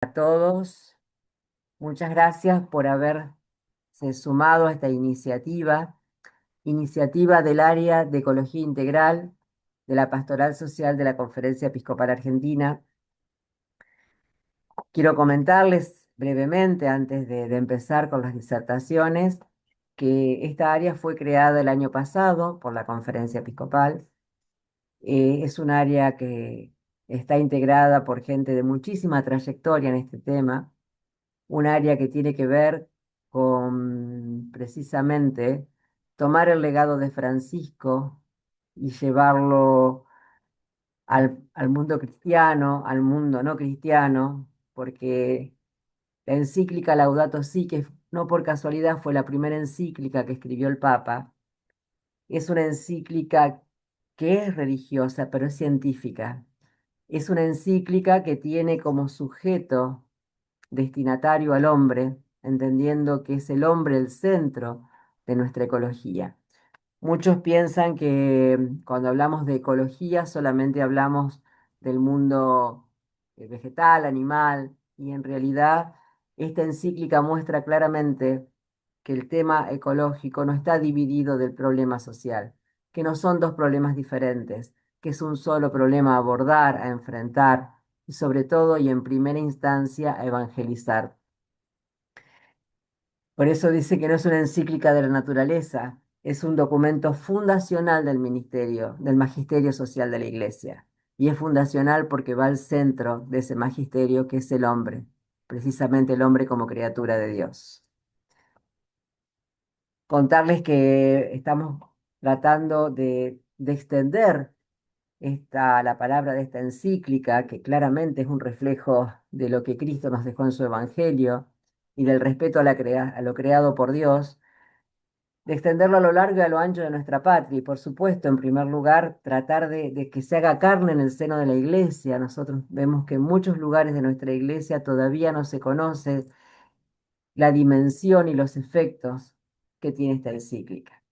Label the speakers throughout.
Speaker 1: A todos, muchas gracias por haberse sumado a esta iniciativa del área de Ecología Integral de la Pastoral Social de la Conferencia Episcopal Argentina. Quiero comentarles brevemente, antes de empezar con las disertaciones, que esta área fue creada el año pasado por la Conferencia Episcopal. Es un área que está integrada por gente de muchísima trayectoria en este tema, un área que tiene que ver con precisamente tomar el legado de Francisco y llevarlo al mundo cristiano, al mundo no cristiano, porque la encíclica Laudato Si, que no por casualidad fue la primera encíclica que escribió el Papa, es una encíclica que es religiosa, pero es científica. Es una encíclica que tiene como sujeto destinatario al hombre, entendiendo que es el hombre el centro de nuestra ecología. Muchos piensan que cuando hablamos de ecología solamente hablamos del mundo vegetal, animal, y en realidad esta encíclica muestra claramente que el tema ecológico no está dividido del problema social, que no son dos problemas diferentes, que es un solo problema a abordar, a enfrentar y sobre todo y en primera instancia a evangelizar. Por eso dice que no es una encíclica de la naturaleza, es un documento fundacional del ministerio, del magisterio social de la Iglesia. Y es fundacional porque va al centro de ese magisterio que es el hombre, precisamente el hombre como criatura de Dios. Contarles que estamos tratando de extender la palabra de esta encíclica, que claramente es un reflejo de lo que Cristo nos dejó en su Evangelio y del respeto a lo creado por Dios, de extenderlo a lo largo y a lo ancho de nuestra patria. Y por supuesto, en primer lugar, tratar de que se haga carne en el seno de la iglesia. Nosotros vemos que en muchos lugares de nuestra iglesia todavía no se conoce la dimensión y los efectos que tiene esta encíclica.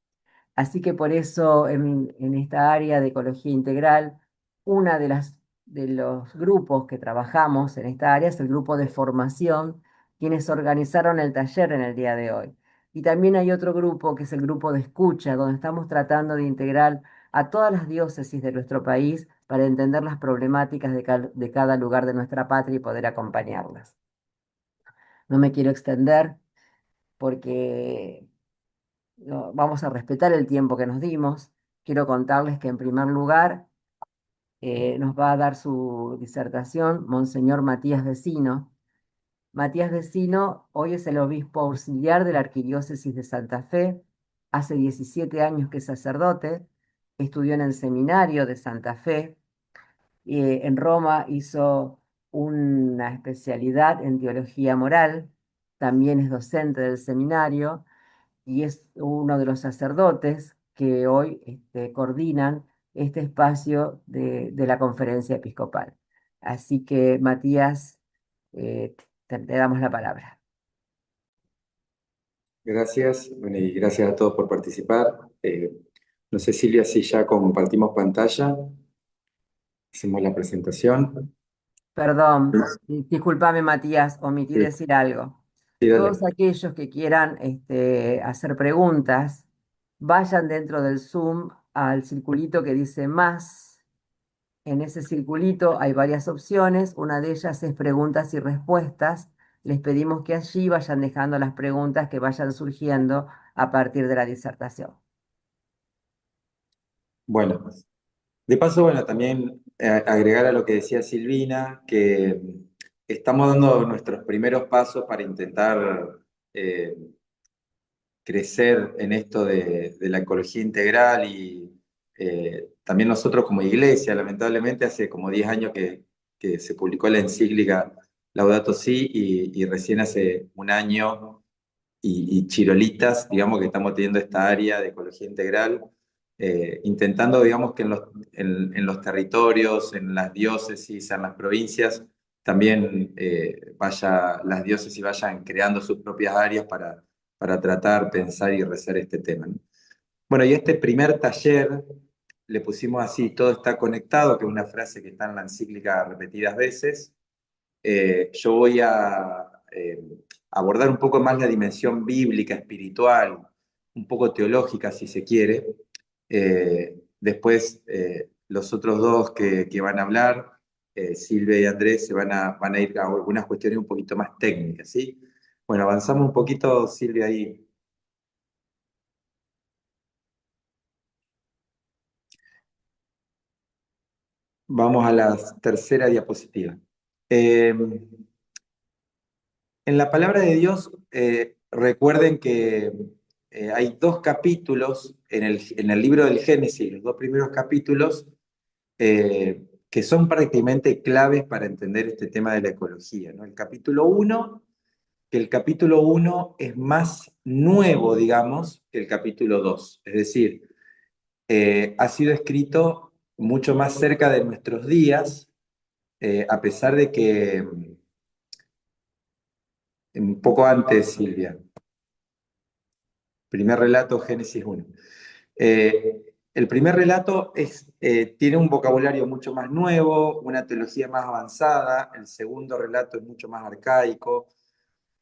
Speaker 1: Así que por eso en esta área de ecología integral, una de los grupos que trabajamos en esta área es el grupo de formación, quienes organizaron el taller en el día de hoy. Y también hay otro grupo que es el grupo de escucha, donde estamos tratando de integrar a todas las diócesis de nuestro país para entender las problemáticas de cada lugar de nuestra patria y poder acompañarlas. No me quiero extender porque vamos a respetar el tiempo que nos dimos. Quiero contarles que en primer lugar nos va a dar su disertación Monseñor Matías Vecino. Matías Vecino hoy es el obispo auxiliar de la Arquidiócesis de Santa Fe. Hace 17 años que es sacerdote. Estudió en el seminario de Santa Fe. En Roma hizo una especialidad en teología moral. También es docente del seminario y es uno de los sacerdotes que hoy coordinan este espacio de la conferencia episcopal. Así que, Matías, te damos la palabra.
Speaker 2: Gracias, bueno, y gracias a todos por participar. No sé, Silvia, si ya compartimos pantalla, hacemos la presentación.
Speaker 1: Perdón, discúlpame, Matías, omití
Speaker 2: Sí,
Speaker 1: decir algo.
Speaker 2: sí,
Speaker 1: Todos
Speaker 2: dale.
Speaker 1: aquellos que quieran hacer preguntas, vayan dentro del Zoom al circulito que dice más. En ese circulito hay varias opciones, una de ellas es preguntas y respuestas. Les pedimos que allí vayan dejando las preguntas que vayan surgiendo a partir de la disertación.
Speaker 2: Bueno, de paso, bueno, también agregar a lo que decía Silvina, que estamos dando nuestros primeros pasos para intentar eh, crecer en esto de la ecología integral y también nosotros como iglesia, lamentablemente hace como 10 años que se publicó la encíclica Laudato Si y recién hace un año y chirolitas, digamos que estamos teniendo esta área de ecología integral, intentando, digamos, que en los territorios, en las diócesis, en las provincias, también las diócesis vayan creando sus propias áreas para tratar, pensar y rezar este tema, ¿no? Bueno, y este primer taller le pusimos así, todo está conectado, que es una frase que está en la encíclica repetidas veces, yo voy a abordar un poco más la dimensión bíblica, espiritual, un poco teológica, si se quiere. Después, los otros dos que van a hablar, Silvia y Andrés, van a ir a algunas cuestiones un poquito más técnicas, ¿sí? Bueno, avanzamos un poquito, Silvia, ahí. Vamos a la tercera diapositiva. Eh, En la palabra de Dios, recuerden que hay dos capítulos en el libro del Génesis, los dos primeros capítulos, que son prácticamente claves para entender este tema de la ecología, ¿no? El capítulo uno, que el capítulo uno es más nuevo, digamos, que el capítulo 2. Es decir, ha sido escrito mucho más cerca de nuestros días, a pesar de que un poco antes, Silvia. Primer relato, Génesis 1. El primer relato tiene un vocabulario mucho más nuevo, una teología más avanzada. El segundo relato es mucho más arcaico.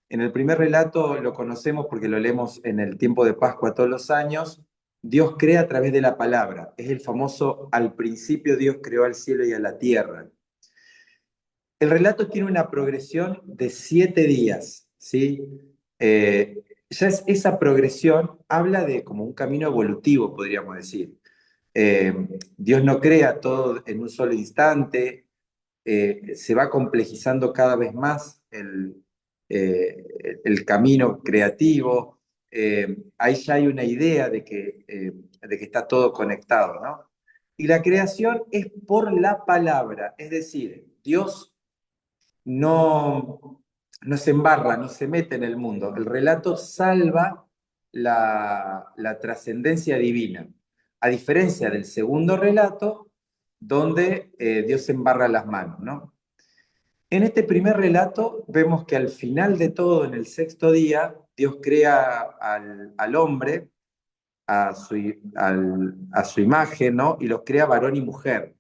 Speaker 2: En el primer relato lo conocemos porque lo leemos en el tiempo de Pascua todos los años. Dios crea a través de la palabra. Es el famoso al principio Dios creó al cielo y a la tierra. El relato tiene una progresión de 7 días, ¿sí? Eh, esa progresión habla de como un camino evolutivo, podríamos decir. Eh, Dios no crea todo en un solo instante, se va complejizando cada vez más el camino creativo. Ahí ya hay una idea de que está todo conectado, ¿no? Y la creación es por la palabra, es decir, Dios no, no se embarra, no se mete en el mundo. El relato salva la trascendencia divina, a diferencia del segundo relato, donde Dios se embarra las manos, ¿no? En este primer relato vemos que al final de todo, en el sexto día, Dios crea al hombre a su imagen, ¿no? Y los crea varón y mujer.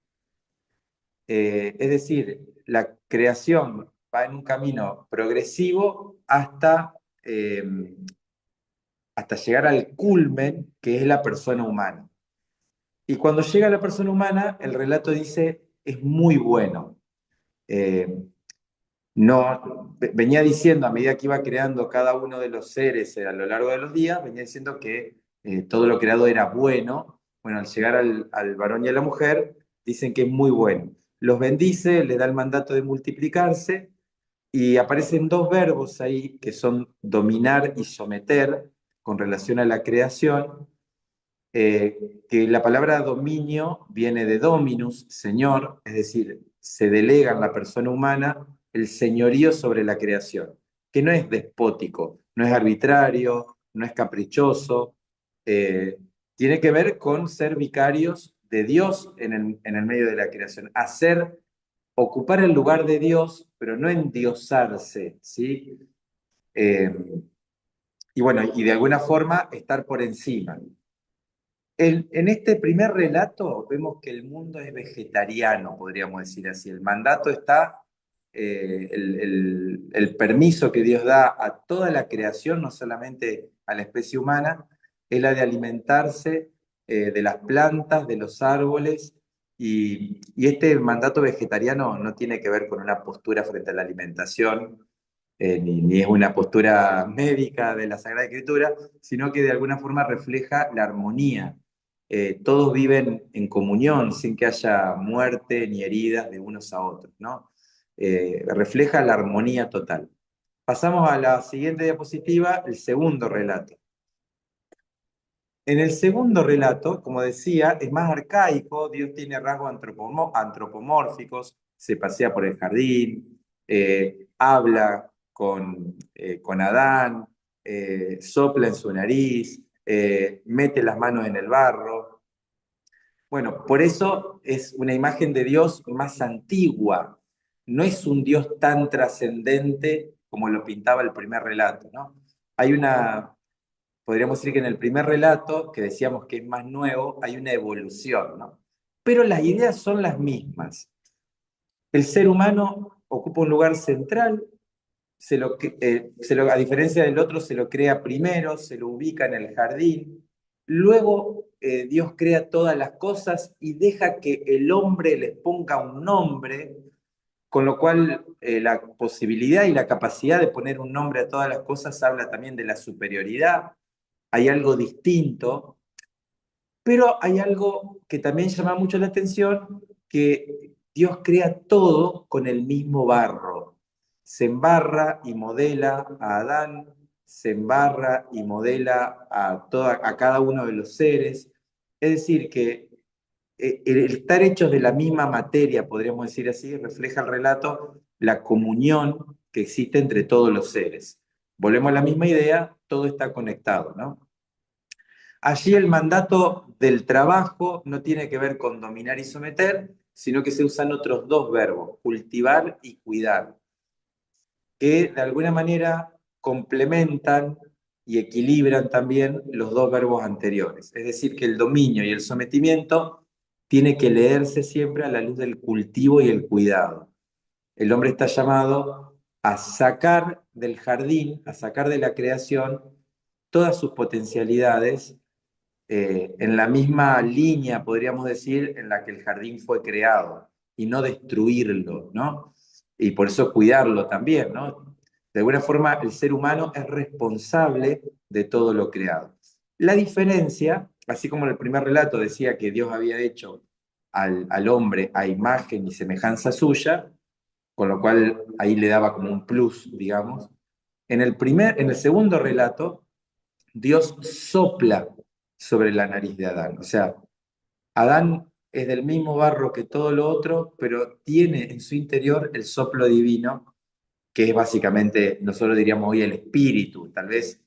Speaker 2: Es decir, la creación va en un camino progresivo hasta llegar al culmen, que es la persona humana. Y cuando llega la persona humana, el relato dice, es muy bueno. Eh, no, venía diciendo, a medida que iba creando cada uno de los seres a lo largo de los días, venía diciendo que todo lo creado era bueno. Bueno, al llegar al varón y a la mujer, dicen que es muy bueno. Los bendice, les da el mandato de multiplicarse y aparecen dos verbos ahí que son dominar y someter con relación a la creación, que la palabra dominio viene de dominus, señor, es decir, se delega en la persona humana el señorío sobre la creación, que no es despótico, no es arbitrario, no es caprichoso, eh, tiene que ver con ser vicarios de Dios en el medio de la creación, ocupar el lugar de Dios, pero no endiosarse, ¿sí? Eh, y bueno, y de alguna forma estar por encima. En este primer relato vemos que el mundo es vegetariano, podríamos decir así. El mandato está, el permiso que Dios da a toda la creación, no solamente a la especie humana, es la de alimentarse de las plantas, de los árboles, y este mandato vegetariano no tiene que ver con una postura frente a la alimentación, ni es una postura médica de la Sagrada Escritura, sino que de alguna forma refleja la armonía. Todos viven en comunión sin que haya muerte ni heridas de unos a otros, ¿no? Refleja la armonía total. Pasamos a la siguiente diapositiva, el segundo relato. En el segundo relato, como decía, es más arcaico, Dios tiene rasgos antropomórficos, se pasea por el jardín, habla con Adán, sopla en su nariz, mete las manos en el barro. Bueno, por eso es una imagen de Dios más antigua, no es un Dios tan trascendente como lo pintaba el primer relato, ¿no? Hay podríamos decir que en el primer relato, que decíamos que es más nuevo, hay una evolución, ¿no? Pero las ideas son las mismas. El ser humano ocupa un lugar central, a diferencia del otro, se lo crea primero, se lo ubica en el jardín. Luego Dios crea todas las cosas y deja que el hombre les ponga un nombre, con lo cual la posibilidad y la capacidad de poner un nombre a todas las cosas habla también de la superioridad. Hay algo distinto, pero hay algo que también llama mucho la atención, que Dios crea todo con el mismo barro. Se embarra y modela a Adán, se embarra y modela a cada uno de los seres. Es decir, que el estar hechos de la misma materia, podríamos decir así, refleja el relato la comunión que existe entre todos los seres. Volvemos a la misma idea, todo está conectado, ¿no? Allí el mandato del trabajo no tiene que ver con dominar y someter, sino que se usan otros dos verbos, cultivar y cuidar, que de alguna manera complementan y equilibran también los dos verbos anteriores. Es decir, que el dominio y el sometimiento tiene que leerse siempre a la luz del cultivo y el cuidado. El hombre está llamado a sacar del jardín, a sacar de la creación todas sus potencialidades en la misma línea, podríamos decir, en la que el jardín fue creado, y no destruirlo, ¿no? Y por eso cuidarlo también, ¿no? De alguna forma, el ser humano es responsable de todo lo creado. La diferencia, así como en el primer relato decía que Dios había hecho al hombre a imagen y semejanza suya, con lo cual ahí le daba como un plus, digamos. En el segundo relato, Dios sopla sobre la nariz de Adán. O sea, Adán es del mismo barro que todo lo otro, pero tiene en su interior el soplo divino, que es básicamente, nosotros diríamos hoy el espíritu. Tal vez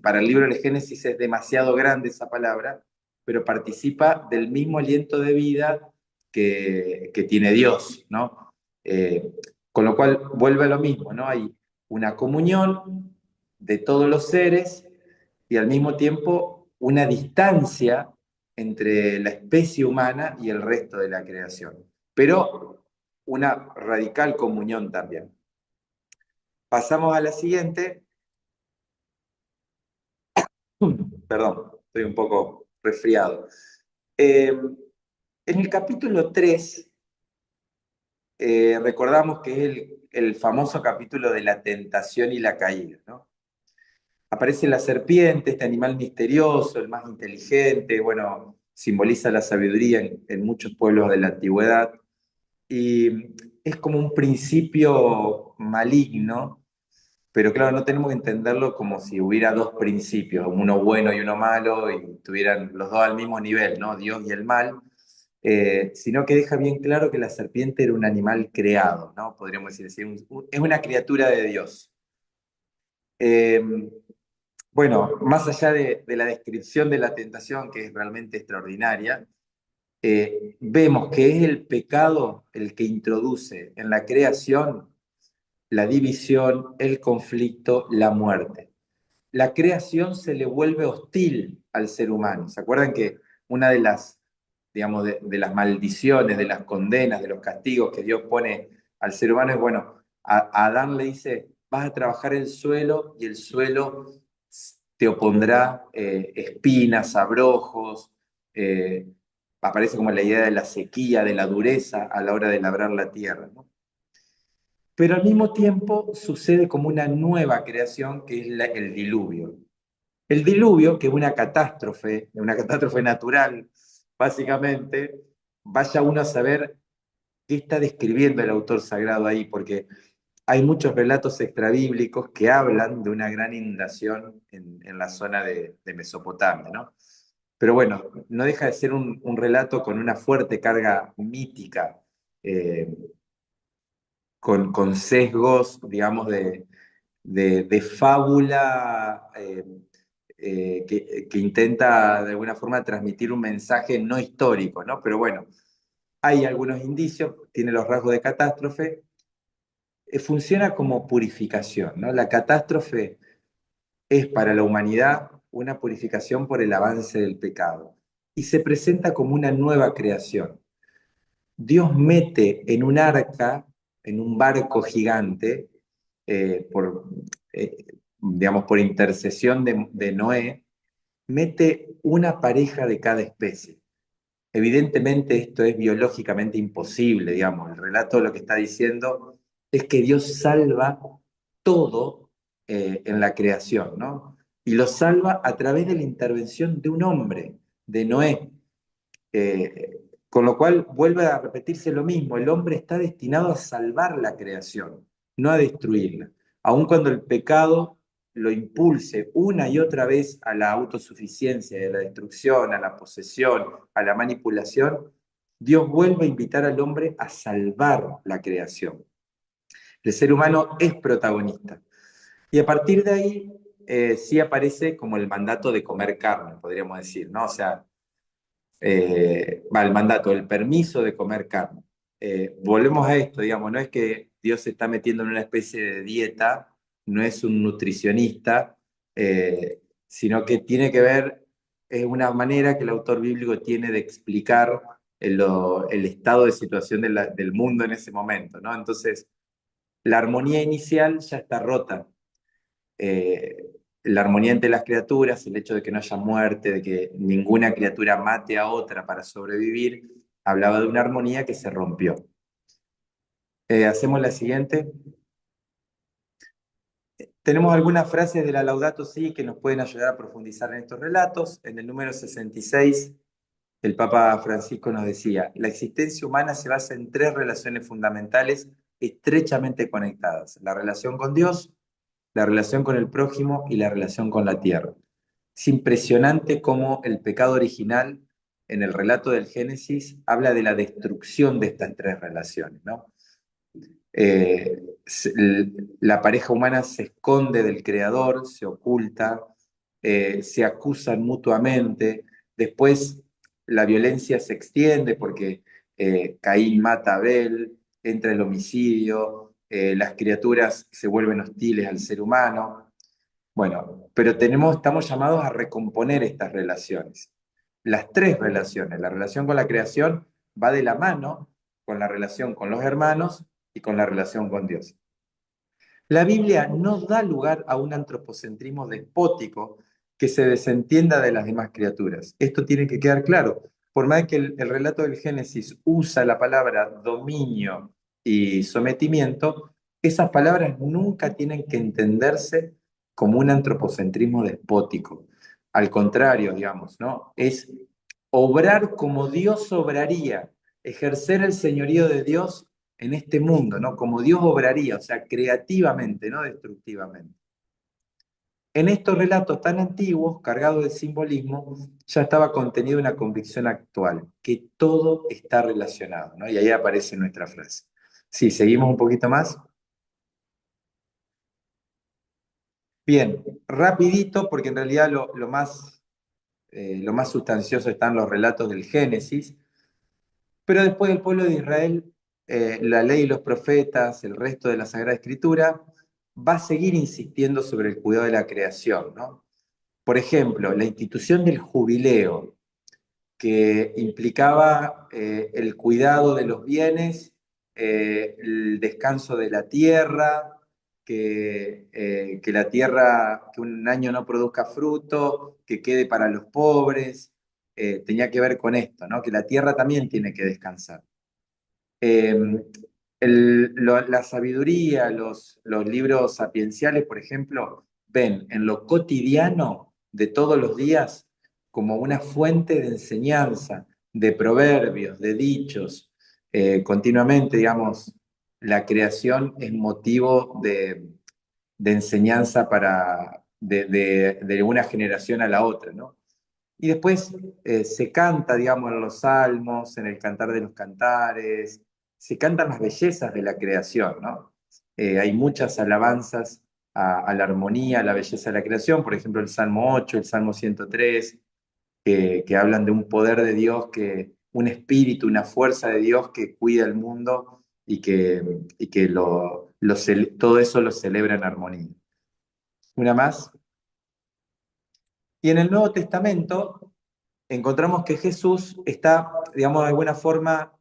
Speaker 2: para el libro del Génesis es demasiado grande esa palabra, pero participa del mismo aliento de vida que tiene Dios, ¿no? Eh, con lo cual vuelve a lo mismo, ¿no? Hay una comunión de todos los seres y al mismo tiempo una distancia entre la especie humana y el resto de la creación, pero una radical comunión también. Pasamos a la siguiente. Perdón, estoy un poco resfriado. En el capítulo 3 recordamos que es el famoso capítulo de la tentación y la caída, ¿no? Aparece la serpiente, este animal misterioso, el más inteligente, bueno, simboliza la sabiduría en muchos pueblos de la antigüedad, y es como un principio maligno. Pero claro, no tenemos que entenderlo como si hubiera dos principios, uno bueno y uno malo, y tuvieran los dos al mismo nivel, ¿no? Dios y el mal, sino que deja bien claro que la serpiente era un animal creado, ¿no? Podríamos decir así, es una criatura de Dios. Eh, bueno, más allá de la descripción de la tentación, que es realmente extraordinaria, vemos que es el pecado el que introduce en la creación la división, el conflicto, la muerte. La creación se le vuelve hostil al ser humano. ¿Se acuerdan que una de las, digamos, de las maldiciones, de las condenas, de los castigos que Dios pone al ser humano es, bueno, a Adán le dice, vas a trabajar el suelo y el suelo te opondrá espinas, abrojos, eh, aparece como la idea de la sequía, de la dureza a la hora de labrar la tierra, ¿no? Pero al mismo tiempo sucede como una nueva creación que es el diluvio. El diluvio, que es una catástrofe natural, básicamente, vaya uno a saber qué está describiendo el autor sagrado ahí, porque hay muchos relatos extrabíblicos que hablan de una gran inundación en la zona de Mesopotamia, ¿no? Pero bueno, no deja de ser un relato con una fuerte carga mítica, eh, con sesgos, digamos, de fábula que intenta de alguna forma transmitir un mensaje no histórico, ¿no? Pero bueno, hay algunos indicios, tiene los rasgos de catástrofe, funciona como purificación, ¿no? La catástrofe es para la humanidad una purificación por el avance del pecado y se presenta como una nueva creación. Dios mete en un arca, en un barco gigante, eh, por, eh, digamos, por intercesión de Noé, mete una pareja de cada especie. Evidentemente esto es biológicamente imposible, digamos. El relato lo que está diciendo es que Dios salva todo en la creación, ¿no? Y lo salva a través de la intervención de un hombre, de Noé. Con lo cual vuelve a repetirse lo mismo, el hombre está destinado a salvar la creación, no a destruirla. Aun cuando el pecado lo impulse una y otra vez a la autosuficiencia, a la destrucción, a la posesión, a la manipulación, Dios vuelve a invitar al hombre a salvar la creación. El ser humano es protagonista. Y a partir de ahí sí aparece como el mandato de comer carne, podríamos decir, ¿no? O sea, el mandato, el permiso de comer carne. Volvemos a esto, digamos, no es que Dios se está metiendo en una especie de dieta, no es un nutricionista, sino que tiene que ver, es una manera que el autor bíblico tiene de explicar el estado de situación del mundo en ese momento, ¿no? Entonces, la armonía inicial ya está rota, la armonía entre las criaturas, el hecho de que no haya muerte, de que ninguna criatura mate a otra para sobrevivir, hablaba de una armonía que se rompió. Hacemos la siguiente. Tenemos algunas frases de la Laudato Si que nos pueden ayudar a profundizar en estos relatos. En el número 66, el Papa Francisco nos decía, la existencia humana se basa en tres relaciones fundamentales estrechamente conectadas. La relación con Dios, la relación con el prójimo y la relación con la tierra. Es impresionante cómo el pecado original en el relato del Génesis habla de la destrucción de estas tres relaciones, ¿no? La pareja humana se esconde del creador, se oculta, se acusan mutuamente, después la violencia se extiende porque Caín mata a Abel, entra el homicidio, las criaturas se vuelven hostiles al ser humano. Bueno, pero estamos llamados a recomponer estas relaciones. Las tres relaciones, la relación con la creación va de la mano con la relación con los hermanos y con la relación con Dios. La Biblia no da lugar a un antropocentrismo despótico que se desentienda de las demás criaturas. Esto tiene que quedar claro. Por más que el relato del Génesis usa la palabra dominio y sometimiento, esas palabras nunca tienen que entenderse como un antropocentrismo despótico. Al contrario, digamos, ¿no? Es obrar como Dios obraría, ejercer el señorío de Dios en este mundo, ¿no? Como Dios obraría, o sea, creativamente, no destructivamente. En estos relatos tan antiguos, cargados de simbolismo, ya estaba contenida una convicción actual, que todo está relacionado, ¿no? Y ahí aparece nuestra frase. Sí, seguimos un poquito más. Bien, rapidito, porque en realidad lo más sustancioso están los relatos del Génesis. Pero después el pueblo de Israel, la ley y los profetas, el resto de la Sagrada Escritura, va a seguir insistiendo sobre el cuidado de la creación, ¿no? Por ejemplo, la institución del jubileo, que implicaba el cuidado de los bienes, el descanso de la tierra, que la tierra, que un año no produzca fruto, que quede para los pobres, tenía que ver con esto, ¿no? Que la tierra también tiene que descansar. Eh, la sabiduría, los libros sapienciales, por ejemplo, ven en lo cotidiano de todos los días como una fuente de enseñanza, de proverbios, de dichos. Continuamente, digamos, la creación es motivo de enseñanza de una generación a la otra, ¿no? Y después se canta, digamos, en los salmos, en el cantar de los cantares, se cantan las bellezas de la creación, ¿no? Hay muchas alabanzas a la armonía, a la belleza de la creación, por ejemplo, el Salmo 8, el Salmo 103, que hablan de un poder de Dios, un espíritu, una fuerza de Dios que cuida el mundo y que todo eso lo celebra en armonía. Una más. Y en el Nuevo Testamento encontramos que Jesús está, digamos, de alguna forma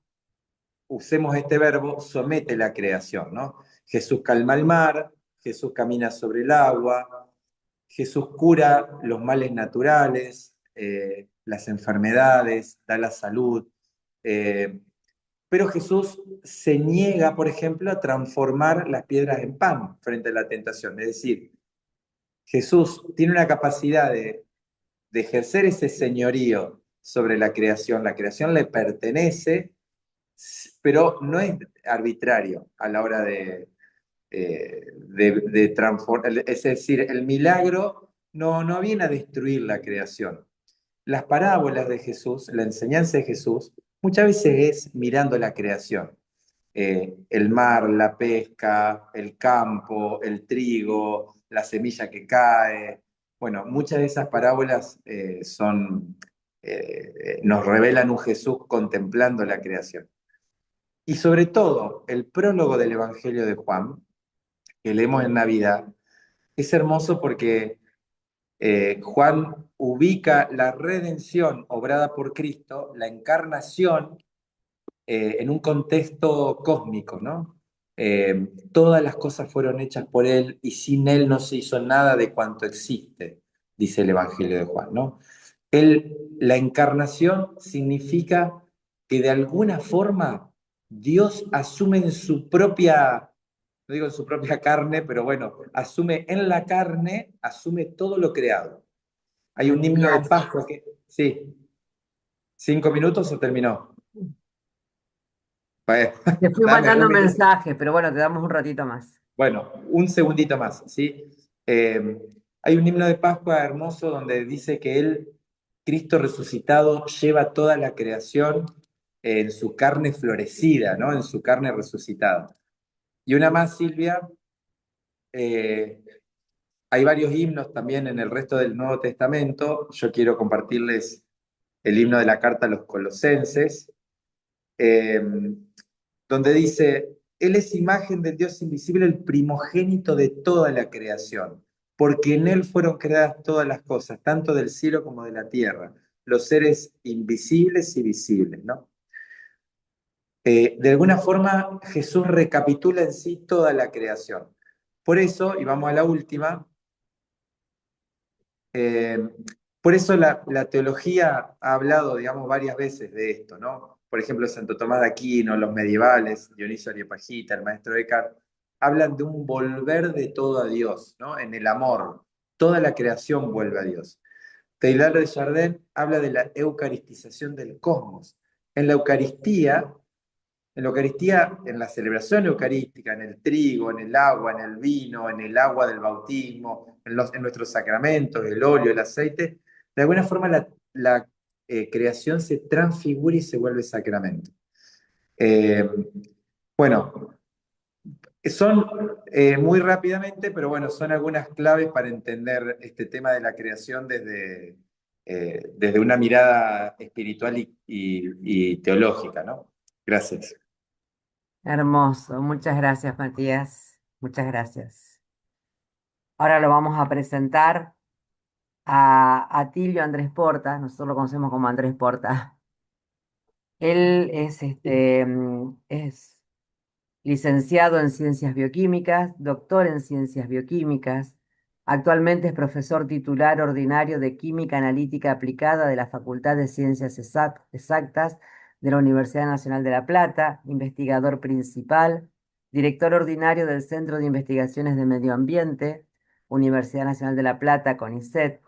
Speaker 2: usemos este verbo, somete la creación, ¿no? Jesús calma el mar, Jesús camina sobre el agua, Jesús cura los males naturales, las enfermedades, da la salud, eh, pero Jesús se niega, por ejemplo, a transformar las piedras en pan frente a la tentación. Es decir, Jesús tiene una capacidad de ejercer ese señorío sobre la creación le pertenece, pero no es arbitrario a la hora de transformar, es decir, el milagro no viene a destruir la creación. Las parábolas de Jesús, la enseñanza de Jesús, muchas veces es mirando la creación. El mar, la pesca, el campo, el trigo, la semilla que cae. Bueno, muchas de esas parábolas nos revelan un Jesús contemplando la creación. Y sobre todo, el prólogo del Evangelio de Juan, que leemos en Navidad, es hermoso porque Juan ubica la redención obrada por Cristo, la encarnación, en un contexto cósmico, ¿no? Todas las cosas fueron hechas por Él y sin Él no se hizo nada de cuanto existe, dice el Evangelio de Juan, ¿no? La encarnación significa que de alguna forma Dios asume en su propia, no digo en su propia carne, pero bueno, asume en la carne, asume todo lo creado. Hay un himno de
Speaker 1: Matías,
Speaker 2: Pascua que, sí, 5 minutos o terminó. Bueno,
Speaker 1: te fui
Speaker 2: dame,
Speaker 1: mandando
Speaker 2: repite.
Speaker 1: mensajes, pero bueno, te damos un ratito más.
Speaker 2: Bueno, un segundito más, ¿sí? Hay un himno de Pascua hermoso donde dice que Él, Cristo resucitado, lleva toda la creación en su carne florecida, ¿no? En su carne resucitada. Y una más, Silvia, eh, hay varios himnos también en el resto del Nuevo Testamento. Yo quiero compartirles el himno de la carta a los Colosenses, eh, donde dice, Él es imagen del Dios invisible, el primogénito de toda la creación, porque en Él fueron creadas todas las cosas, tanto del cielo como de la tierra, los seres invisibles y visibles, ¿no? De alguna forma, Jesús recapitula en sí toda la creación. Por eso, y vamos a la última, Eh, por eso la teología ha hablado, digamos, varias veces de esto, ¿no? Por ejemplo, Santo Tomás de Aquino, los medievales, Dionisio Areopagita, el maestro Eckhart, hablan de un volver de todo a Dios, ¿no? En el amor. Toda la creación vuelve a Dios. Taylor de Chardin habla de la eucaristización del cosmos. En la Eucaristía, en la celebración eucarística, en el trigo, en el agua, en el vino, en el agua del bautismo, en nuestros sacramentos, el óleo, el aceite, de alguna forma la creación se transfigura y se vuelve sacramento. Eh, bueno, son muy rápidamente, pero bueno, son algunas claves para entender este tema de la creación desde una mirada espiritual y teológica, ¿no? Gracias.
Speaker 1: Hermoso, muchas gracias, Matías. Muchas gracias. Ahora lo vamos a presentar a Tilio Andrés Porta, nosotros lo conocemos como Andrés Porta. Él es licenciado en Ciencias Bioquímicas, doctor en Ciencias Bioquímicas. Actualmente es profesor titular ordinario de Química Analítica Aplicada de la Facultad de Ciencias Exactas de la Universidad Nacional de La Plata, investigador principal, director ordinario del Centro de Investigaciones de Medio Ambiente, Universidad Nacional de La Plata, CONICET.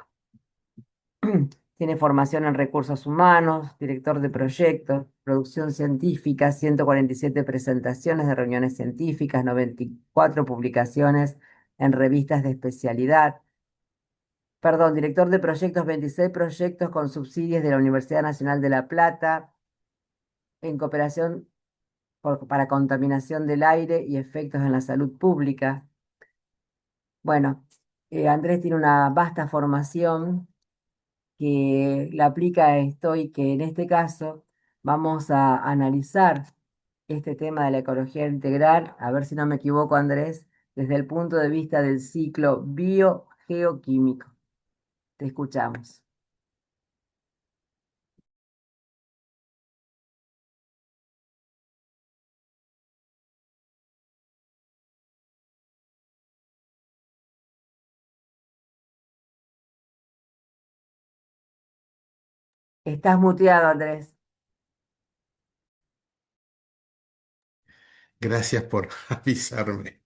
Speaker 1: Tiene formación en recursos humanos, director de proyectos, producción científica, 147 presentaciones de reuniones científicas, 94 publicaciones en revistas de especialidad. Perdón, director de proyectos, 26 proyectos con subsidios de la Universidad Nacional de La Plata en cooperación para contaminación del aire y efectos en la salud pública. Bueno, Andrés tiene una vasta formación que la aplica a esto y que en este caso vamos a analizar este tema de la ecología integral, a ver si no me equivoco, Andrés, desde el punto de vista del ciclo biogeoquímico. Te escuchamos. Estás muteado, Andrés.
Speaker 3: Gracias por avisarme.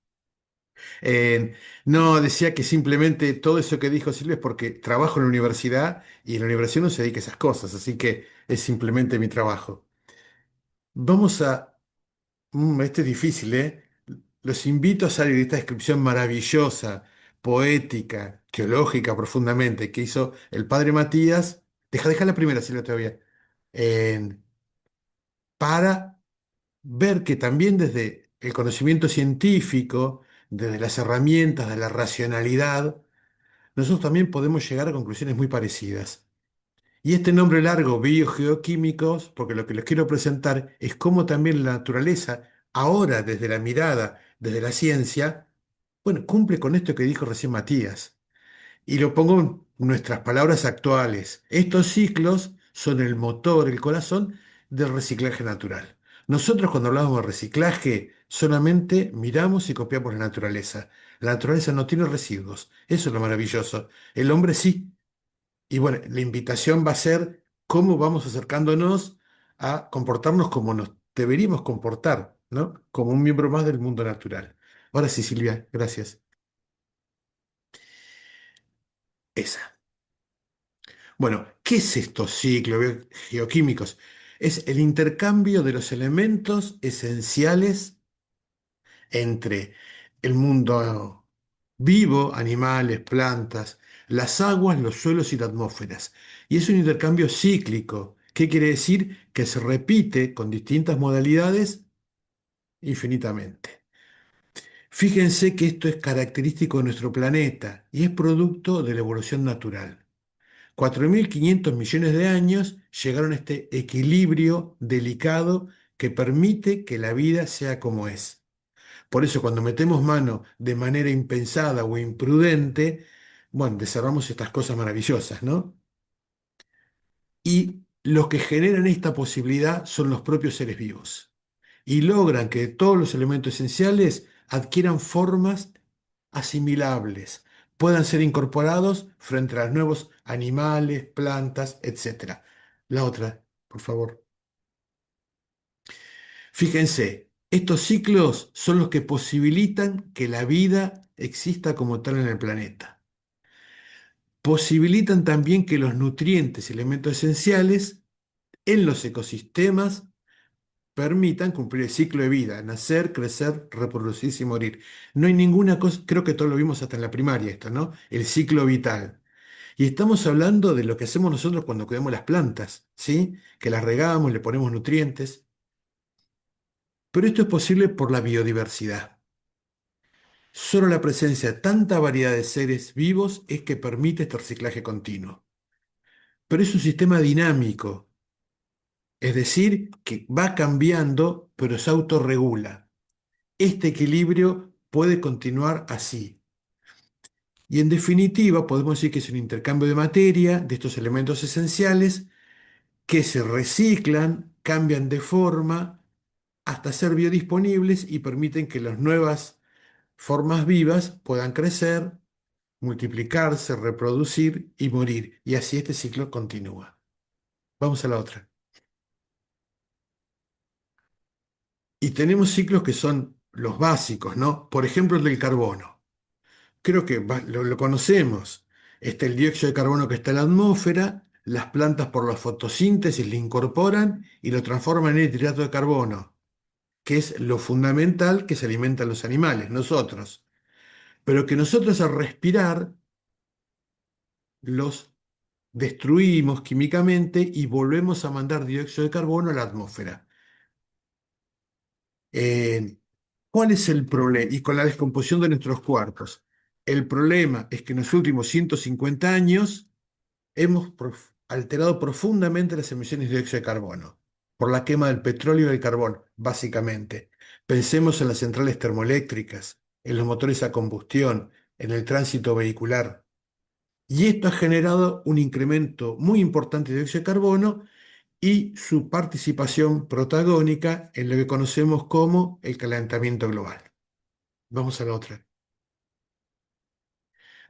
Speaker 3: No, decía que simplemente todo eso que dijo Silvia es porque trabajo en la universidad y en la universidad no se dedica a esas cosas, así que es simplemente mi trabajo. Vamos a... este es difícil, ¿eh? Los invito a salir de esta descripción maravillosa, poética, teológica profundamente que hizo el padre Matías. Deja la primera, Silvia, todavía. Eh, para ver que también desde el conocimiento científico, desde las herramientas de la racionalidad, nosotros también podemos llegar a conclusiones muy parecidas. Y este nombre largo, biogeoquímicos, porque lo que les quiero presentar es cómo también la naturaleza, ahora desde la mirada, desde la ciencia, bueno, cumple con esto que dijo recién Matías. Y lo pongo en nuestras palabras actuales. Estos ciclos son el motor, el corazón del reciclaje natural. Nosotros cuando hablamos de reciclaje solamente miramos y copiamos la naturaleza. La naturaleza no tiene residuos. Eso es lo maravilloso. El hombre sí. Y bueno, la invitación va a ser cómo vamos acercándonos a comportarnos como nos deberíamos comportar, ¿no? Como un miembro más del mundo natural. Ahora sí, Silvia, gracias. Esa. Bueno, ¿qué es estos ciclos geoquímicos? Es el intercambio de los elementos esenciales entre el mundo vivo, animales, plantas, las aguas, los suelos y las atmósferas. Y es un intercambio cíclico. ¿Qué quiere decir? Que se repite con distintas modalidades infinitamente. Fíjense que esto es característico de nuestro planeta y es producto de la evolución natural. 4.500 millones de años llegaron a este equilibrio delicado que permite que la vida sea como es. Por eso cuando metemos mano de manera impensada o imprudente, bueno, desarmamos estas cosas maravillosas, ¿no? Y los que generan esta posibilidad son los propios seres vivos. Y logran que todos los elementos esenciales adquieran formas asimilables, puedan ser incorporados frente a los nuevos animales, plantas, etcétera. La otra, por favor. Fíjense, estos ciclos son los que posibilitan que la vida exista como tal en el planeta. Posibilitan también que los nutrientes y elementos esenciales en los ecosistemas permitan cumplir el ciclo de vida, nacer, crecer, reproducirse y morir. No hay ninguna cosa, creo que todo lo vimos hasta en la primaria esto, ¿no? El ciclo vital. Y estamos hablando de lo que hacemos nosotros cuando cuidamos las plantas, ¿sí? Que las regamos, le ponemos nutrientes. Pero esto es posible por la biodiversidad. Solo la presencia de tanta variedad de seres vivos es que permite este reciclaje continuo. Pero es un sistema dinámico, es decir, que va cambiando, pero se autorregula. Este equilibrio puede continuar así. Y en definitiva, podemos decir que es un intercambio de materia, de estos elementos esenciales, que se reciclan, cambian de forma, hasta ser biodisponibles y permiten que las nuevas formas vivas puedan crecer, multiplicarse, reproducir y morir. Y así este ciclo continúa. Vamos a la otra. Y tenemos ciclos que son los básicos, ¿no? Por ejemplo, el del carbono. Creo que lo conocemos. Está el dióxido de carbono que está en la atmósfera, las plantas por la fotosíntesis lo incorporan y lo transforman en hidrato de carbono, que es lo fundamental que se alimentan los animales, nosotros. Pero que nosotros al respirar los destruimos químicamente y volvemos a mandar dióxido de carbono a la atmósfera. Eh, ¿Cuál es el problema? Y con la descomposición de nuestros cuerpos. El problema es que en los últimos 150 años hemos alterado profundamente las emisiones de dióxido de carbono por la quema del petróleo y del carbón, básicamente. Pensemos en las centrales termoeléctricas, en los motores a combustión, en el tránsito vehicular. Y esto ha generado un incremento muy importante de dióxido de carbono y su participación protagónica en lo que conocemos como el calentamiento global. Vamos a la otra.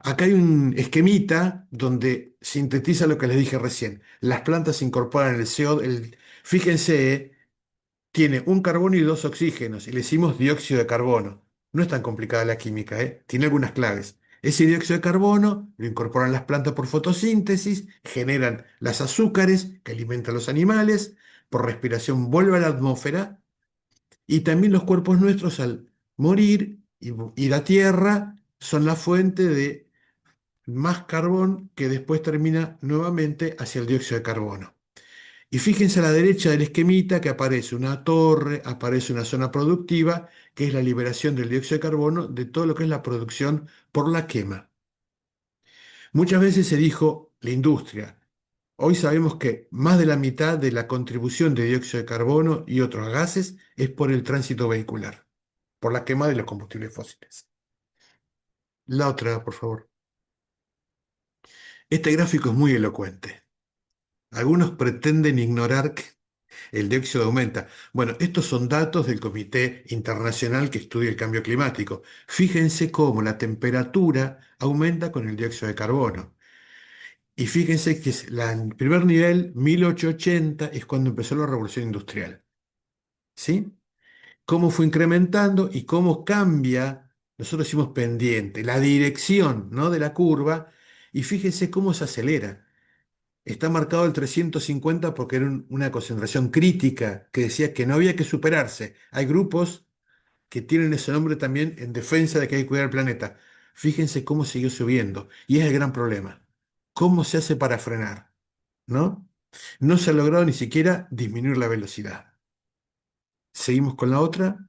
Speaker 3: Acá hay un esquemita donde sintetiza lo que les dije recién. Las plantas incorporan el CO2, fíjense, tiene un carbono y dos oxígenos, y le decimos dióxido de carbono. No es tan complicada la química, ¿eh? Tiene algunas claves. Ese dióxido de carbono lo incorporan las plantas por fotosíntesis, generan las azúcares que alimentan a los animales, por respiración vuelve a la atmósfera, y también los cuerpos nuestros al morir y ir a tierra son la fuente de más carbón que después termina nuevamente hacia el dióxido de carbono. Y fíjense a la derecha del esquemita que aparece una torre, aparece una zona productiva, que es la liberación del dióxido de carbono de todo lo que es la producción por la quema. Muchas veces se dijo la industria. Hoy sabemos que más de la mitad de la contribución de dióxido de carbono y otros gases es por el tránsito vehicular, por la quema de los combustibles fósiles. La otra, por favor. Este gráfico es muy elocuente. Algunos pretenden ignorar que el dióxido aumenta. Bueno, estos son datos del Comité Internacional que estudia el cambio climático. Fíjense cómo la temperatura aumenta con el dióxido de carbono. Y fíjense que el primer nivel, 1880, es cuando empezó la revolución industrial. ¿Sí? Cómo fue incrementando y cómo cambia, nosotros decimos pendiente, la dirección, ¿no?, de la curva, y fíjense cómo se acelera. Está marcado el 350 porque era una concentración crítica que decía que no había que superarse. Hay grupos que tienen ese nombre también en defensa de que hay que cuidar el planeta. Fíjense cómo siguió subiendo. Y es el gran problema. ¿Cómo se hace para frenar? ¿No? No se ha logrado ni siquiera disminuir la velocidad. Seguimos con la otra.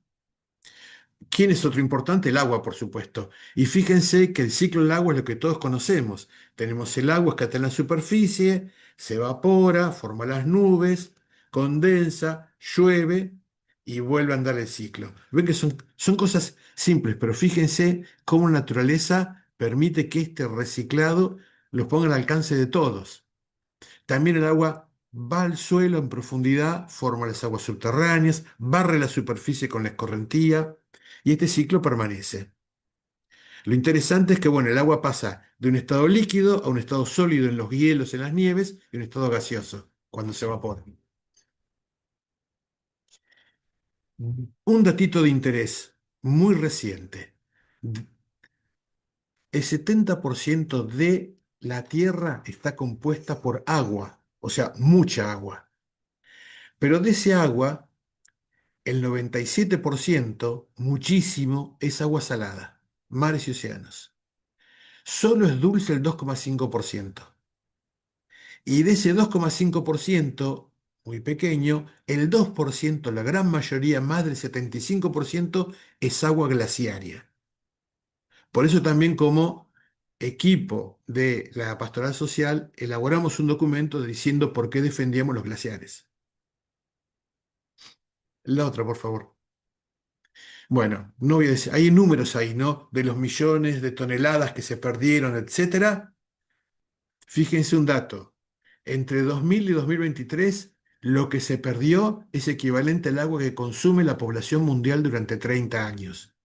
Speaker 3: ¿Quién es otro importante? El agua, por supuesto. Y fíjense que el ciclo del agua es lo que todos conocemos. Tenemos el agua que está en la superficie, se evapora, forma las nubes, condensa, llueve y vuelve a andar el ciclo. Ven que son cosas simples, pero fíjense cómo la naturaleza permite que este reciclado los ponga al alcance de todos. También el agua va al suelo en profundidad, forma las aguas subterráneas, barre la superficie con la escorrentía y este ciclo permanece. Lo interesante es que, bueno, el agua pasa de un estado líquido a un estado sólido en los hielos, en las nieves, y un estado gaseoso cuando se evapora. Un datito de interés muy reciente. El 70% de la Tierra está compuesta por agua, o sea, mucha agua. Pero de ese agua, el 97%, muchísimo, es agua salada, mares y océanos. Solo es dulce el 2,5%. Y de ese 2,5%, muy pequeño, el 2%, la gran mayoría, más del 75%, es agua glaciaria. Por eso también como equipo de la Pastoral Social elaboramos un documento diciendo por qué defendíamos los glaciares. La otra, por favor. Bueno, no voy a decir, hay números ahí, ¿no? De los millones de toneladas que se perdieron, etcétera. Fíjense un dato. Entre 2000 y 2023, lo que se perdió es equivalente al agua que consume la población mundial durante 30 años.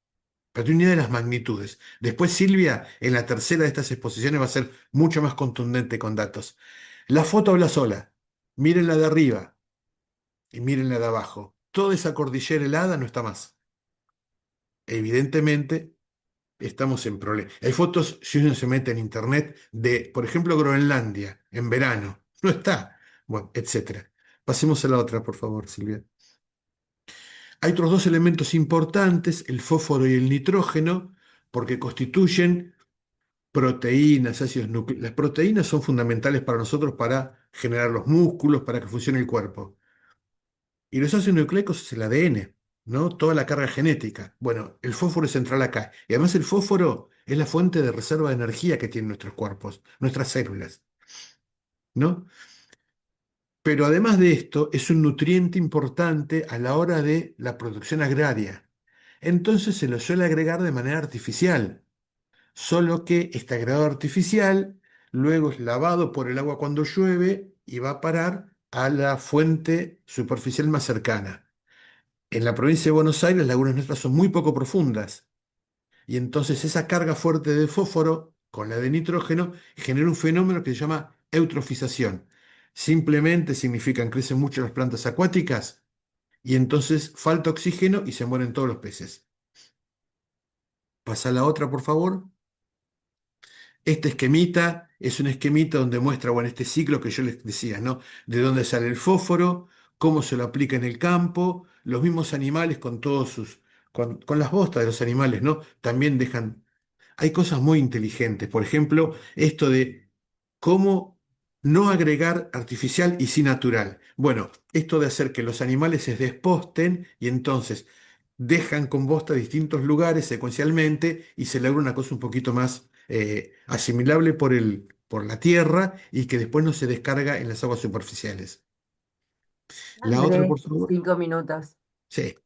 Speaker 3: Para tener una idea de las magnitudes. Después Silvia, en la tercera de estas exposiciones, va a ser mucho más contundente con datos. La foto habla sola. Miren la de arriba y miren la de abajo. Toda esa cordillera helada no está más. Evidentemente, estamos en problemas. Hay fotos, si uno se mete en internet, de, por ejemplo, Groenlandia, en verano. No está. Bueno, etcétera. Pasemos a la otra, por favor, Silvia. Hay otros dos elementos importantes, el fósforo y el nitrógeno, porque constituyen proteínas, ácidos nucleicos. Las proteínas son fundamentales para nosotros para generar los músculos, para que funcione el cuerpo. Y los ácidos nucleicos es el ADN, ¿no? Toda la carga genética. Bueno, el fósforo es central acá. Y además el fósforo es la fuente de reserva de energía que tienen nuestros cuerpos, nuestras células, ¿no? Pero además de esto, es un nutriente importante a la hora de la producción agraria. Entonces se lo suele agregar de manera artificial, solo que este agregado artificial luego es lavado por el agua cuando llueve y va a parar a la fuente superficial más cercana. En la provincia de Buenos Aires las lagunas nuestras son muy poco profundas y entonces esa carga fuerte de fósforo con la de nitrógeno y genera un fenómeno que se llama eutrofización. Simplemente significan crecen mucho las plantas acuáticas y entonces falta oxígeno y se mueren todos los peces. Pasa la otra, por favor. Este esquemita es un esquemita donde muestra, bueno, este ciclo que yo les decía, ¿no? De dónde sale el fósforo, cómo se lo aplica en el campo, los mismos animales con todos sus, con las bostas de los animales, ¿no? También dejan, hay cosas muy inteligentes. Por ejemplo, esto de cómo no agregar artificial y sí natural. Bueno, esto de hacer que los animales se desposten y entonces dejan con bosta distintos lugares secuencialmente y se logra una cosa un poquito más asimilable por la tierra y que después no se descarga en las aguas superficiales. La otra,
Speaker 1: Andrés,
Speaker 3: por favor.
Speaker 1: 5 minutos.
Speaker 3: Sí.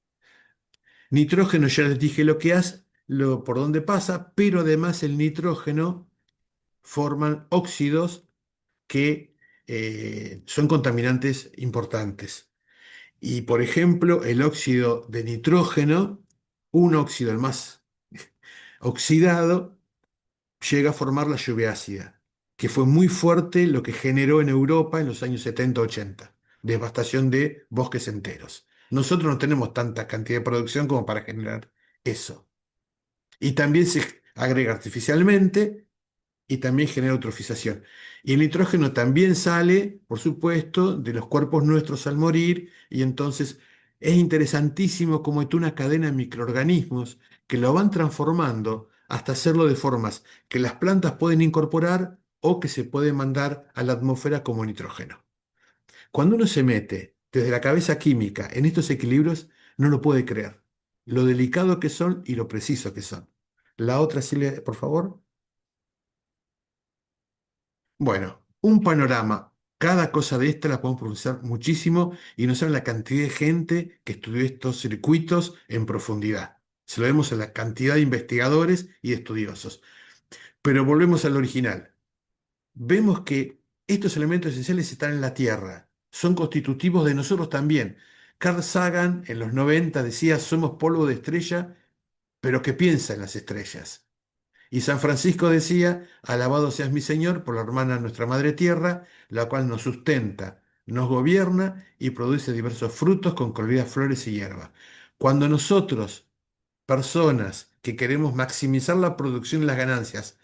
Speaker 3: Nitrógeno, ya les dije lo que hace, por dónde pasa, pero además el nitrógeno forman óxidos que son contaminantes importantes. Y por ejemplo, el óxido de nitrógeno, un óxido, el más oxidado, llega a formar la lluvia ácida, que fue muy fuerte lo que generó en Europa en los años 70-80, devastación de bosques enteros. Nosotros no tenemos tanta cantidad de producción como para generar eso. Y también se agrega artificialmente y también genera eutrofización. Y el nitrógeno también sale, por supuesto, de los cuerpos nuestros al morir, y entonces es interesantísimo cómo hay toda una cadena de microorganismos que lo van transformando hasta hacerlo de formas que las plantas pueden incorporar o que se puede mandar a la atmósfera como nitrógeno. Cuando uno se mete desde la cabeza química en estos equilibrios, no lo puede creer. Lo delicado que son y lo preciso que son. La otra, Silvia, por favor. Bueno, un panorama. Cada cosa de esta la podemos procesar muchísimo y no saben la cantidad de gente que estudió estos circuitos en profundidad. Se lo vemos a la cantidad de investigadores y de estudiosos. Pero volvemos al original. Vemos que estos elementos esenciales están en la Tierra. Son constitutivos de nosotros también. Carl Sagan en los 90 decía, somos polvo de estrella, pero que piensa en las estrellas. Y San Francisco decía, alabado seas mi Señor por la hermana nuestra Madre Tierra, la cual nos sustenta, nos gobierna y produce diversos frutos con coloridas flores y hierbas. Cuando nosotros, personas que queremos maximizar la producción y las ganancias,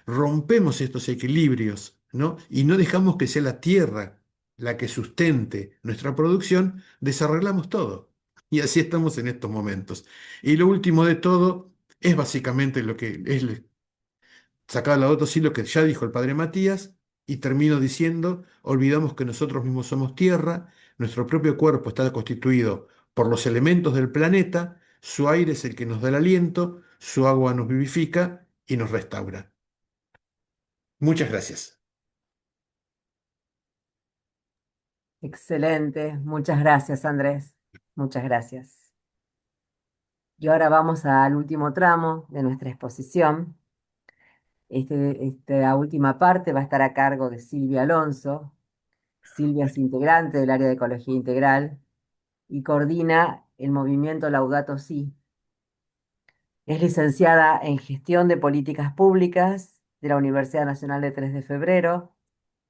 Speaker 3: rompemos estos equilibrios, ¿no? Y no dejamos que sea la Tierra la que sustente nuestra producción, desarreglamos todo. Y así estamos en estos momentos. Y lo último de todo es básicamente lo que es sacaba la otra sí lo que ya dijo el padre Matías y termino diciendo, olvidamos que nosotros mismos somos tierra, nuestro propio cuerpo está constituido por los elementos del planeta, su aire es el que nos da el aliento, su agua nos vivifica y nos restaura. Muchas gracias.
Speaker 1: Excelente. Muchas gracias, Andrés. Muchas gracias. Y ahora vamos al último tramo de nuestra exposición. Esta última parte va a estar a cargo de Silvia Alonso. Silvia es integrante del área de Ecología Integral y coordina el movimiento Laudato Si. Es licenciada en Gestión de Políticas Públicas de la Universidad Nacional de 3 de Febrero,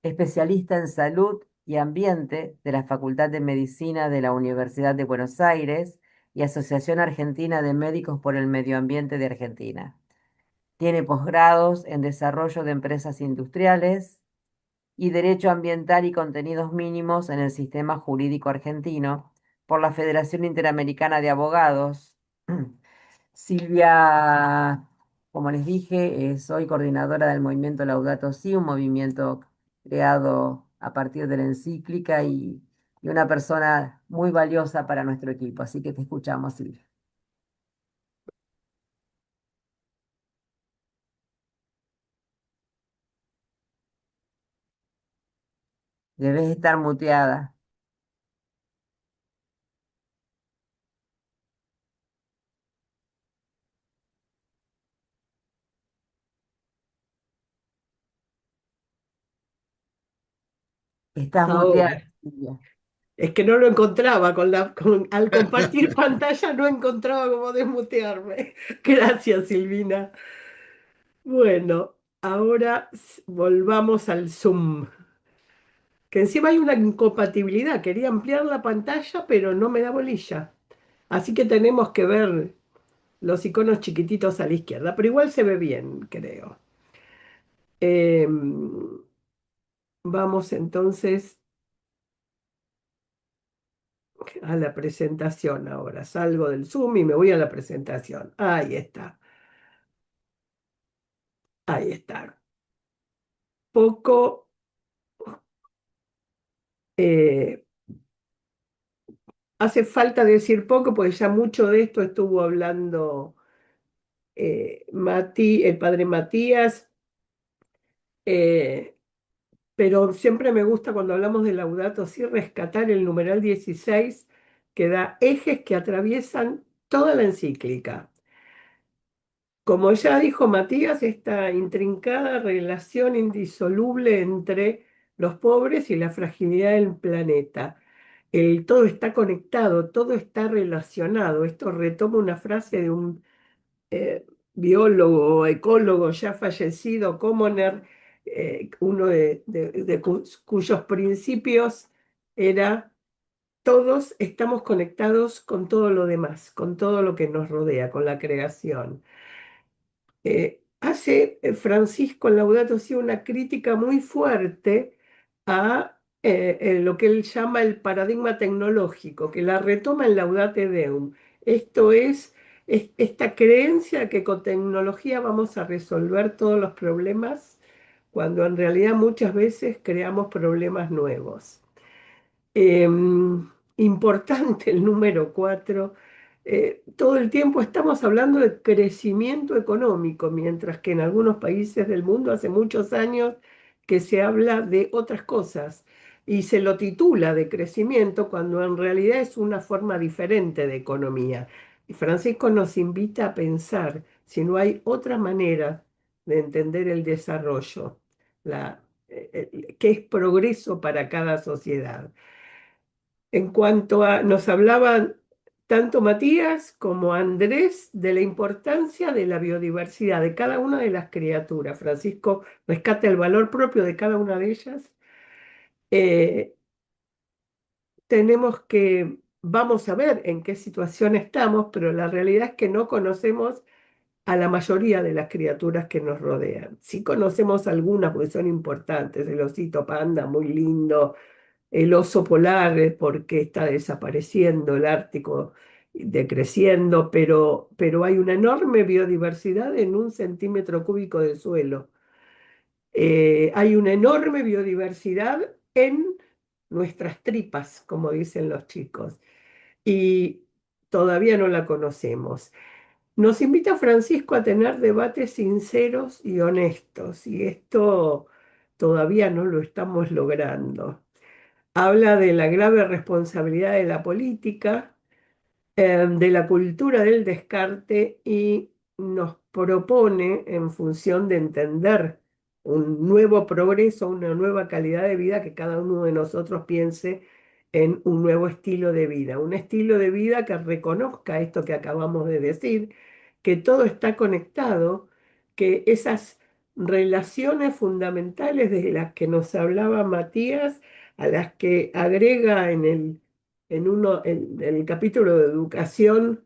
Speaker 1: especialista en Salud y Ambiente de la Facultad de Medicina de la Universidad de Buenos Aires y Asociación Argentina de Médicos por el Medio Ambiente de Argentina. Tiene posgrados en Desarrollo de Empresas Industriales y Derecho Ambiental y Contenidos Mínimos en el Sistema Jurídico Argentino por la Federación Interamericana de Abogados. Silvia, como les dije, soy coordinadora del movimiento Laudato Si, un movimiento creado a partir de la encíclica y una persona muy valiosa para nuestro equipo. Así que te escuchamos, Silvia. Debes estar muteada. Estás muteada,
Speaker 4: Ahora,
Speaker 1: Silvia.
Speaker 4: es que no lo encontraba al compartir pantalla no encontraba cómo desmutearme. Gracias, Silvina. Bueno. Ahora volvamos al Zoom, que encima hay una incompatibilidad. Quería ampliar la pantalla, pero no me da bolilla. Así que tenemos que ver los iconos chiquititos a la izquierda, pero igual se ve bien, creo. Em, Vamos entonces a la presentación ahora. Salgo del Zoom y me voy a la presentación. Ahí está, ahí está. Poco, eh, hace falta decir poco, porque ya mucho de esto estuvo hablando el padre Matías, eh, pero siempre me gusta cuando hablamos de Laudato Si rescatar el numeral 16 que da ejes que atraviesan toda la encíclica. Como ya dijo Matías, esta intrincada relación indisoluble entre los pobres y la fragilidad del planeta. Todo está conectado, todo está relacionado. Esto retoma una frase de un eh, biólogo, ecólogo ya fallecido, Commoner, uno cuyos principios era: todos estamos conectados con todo lo demás, con todo lo que nos rodea, con la creación. Hace Francisco en Laudato Si una crítica muy fuerte a lo que él llama el paradigma tecnológico, que la retoma en Laudate Deum. Esto es esta creencia que con tecnología vamos a resolver todos los problemas, cuando en realidad muchas veces creamos problemas nuevos. Importante el número 4. Todo el tiempo estamos hablando de crecimiento económico, mientras que en algunos países del mundo hace muchos años que se habla de otras cosas y se lo titula de crecimiento cuando en realidad es una forma diferente de economía. Y Francisco nos invita a pensar si no hay otra manera de entender el desarrollo, qué es progreso para cada sociedad. En cuanto a, nos hablaban tanto Matías como Andrés de la importancia de la biodiversidad de cada una de las criaturas. Francisco rescata el valor propio de cada una de ellas. Eh, vamos a ver en qué situación estamos, pero la realidad es que no conocemos a la mayoría de las criaturas que nos rodean. Sí conocemos algunas porque son importantes, el osito panda, muy lindo, el oso polar, porque está desapareciendo, el Ártico decreciendo, pero hay una enorme biodiversidad en 1 centímetro cúbico de suelo. Hay una enorme biodiversidad en nuestras tripas, como dicen los chicos, y todavía no la conocemos. Nos invita Francisco a tener debates sinceros y honestos, y esto todavía no lo estamos logrando. Habla de la grave responsabilidad de la política, de la cultura del descarte, y nos propone, en función de entender un nuevo progreso, una nueva calidad de vida, que cada uno de nosotros piense en un nuevo estilo de vida, un estilo de vida que reconozca esto que acabamos de decir, que todo está conectado, que esas relaciones fundamentales de las que nos hablaba Matías, a las que agrega en el capítulo de educación,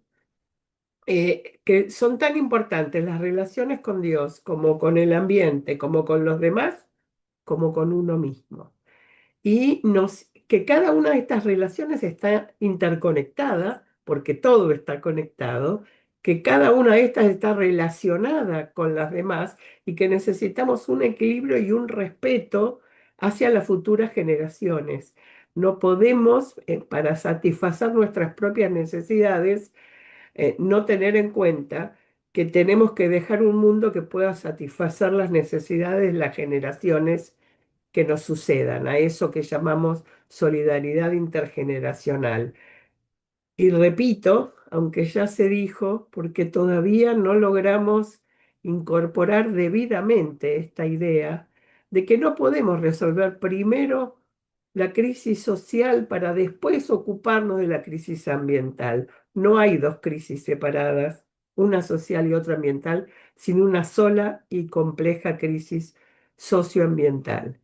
Speaker 4: que son tan importantes las relaciones con Dios, como con el ambiente, como con los demás, como con uno mismo. Y que cada una de estas relaciones está interconectada, porque todo está conectado, que cada una de estas está relacionada con las demás y que necesitamos un equilibrio y un respeto hacia las futuras generaciones. No podemos, para satisfacer nuestras propias necesidades, no tener en cuenta que tenemos que dejar un mundo que pueda satisfacer las necesidades de las generaciones que nos sucedan, a eso que llamamos solidaridad intergeneracional. Y repito, aunque ya se dijo, porque todavía no logramos incorporar debidamente esta idea de que no podemos resolver primero la crisis social para después ocuparnos de la crisis ambiental. No hay dos crisis separadas, una social y otra ambiental, sin una sola y compleja crisis socioambiental.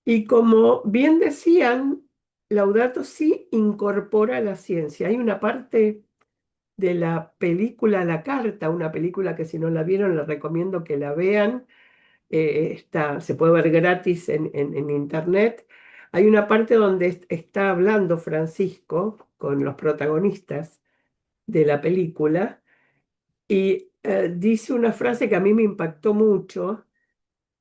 Speaker 4: Y como bien decían, Laudato Si incorpora la ciencia. Hay una parte de la película La Carta, una película que si no la vieron les recomiendo que la vean. Se puede ver gratis en internet. Hay una parte donde está hablando Francisco con los protagonistas de la película y dice una frase que a mí me impactó mucho,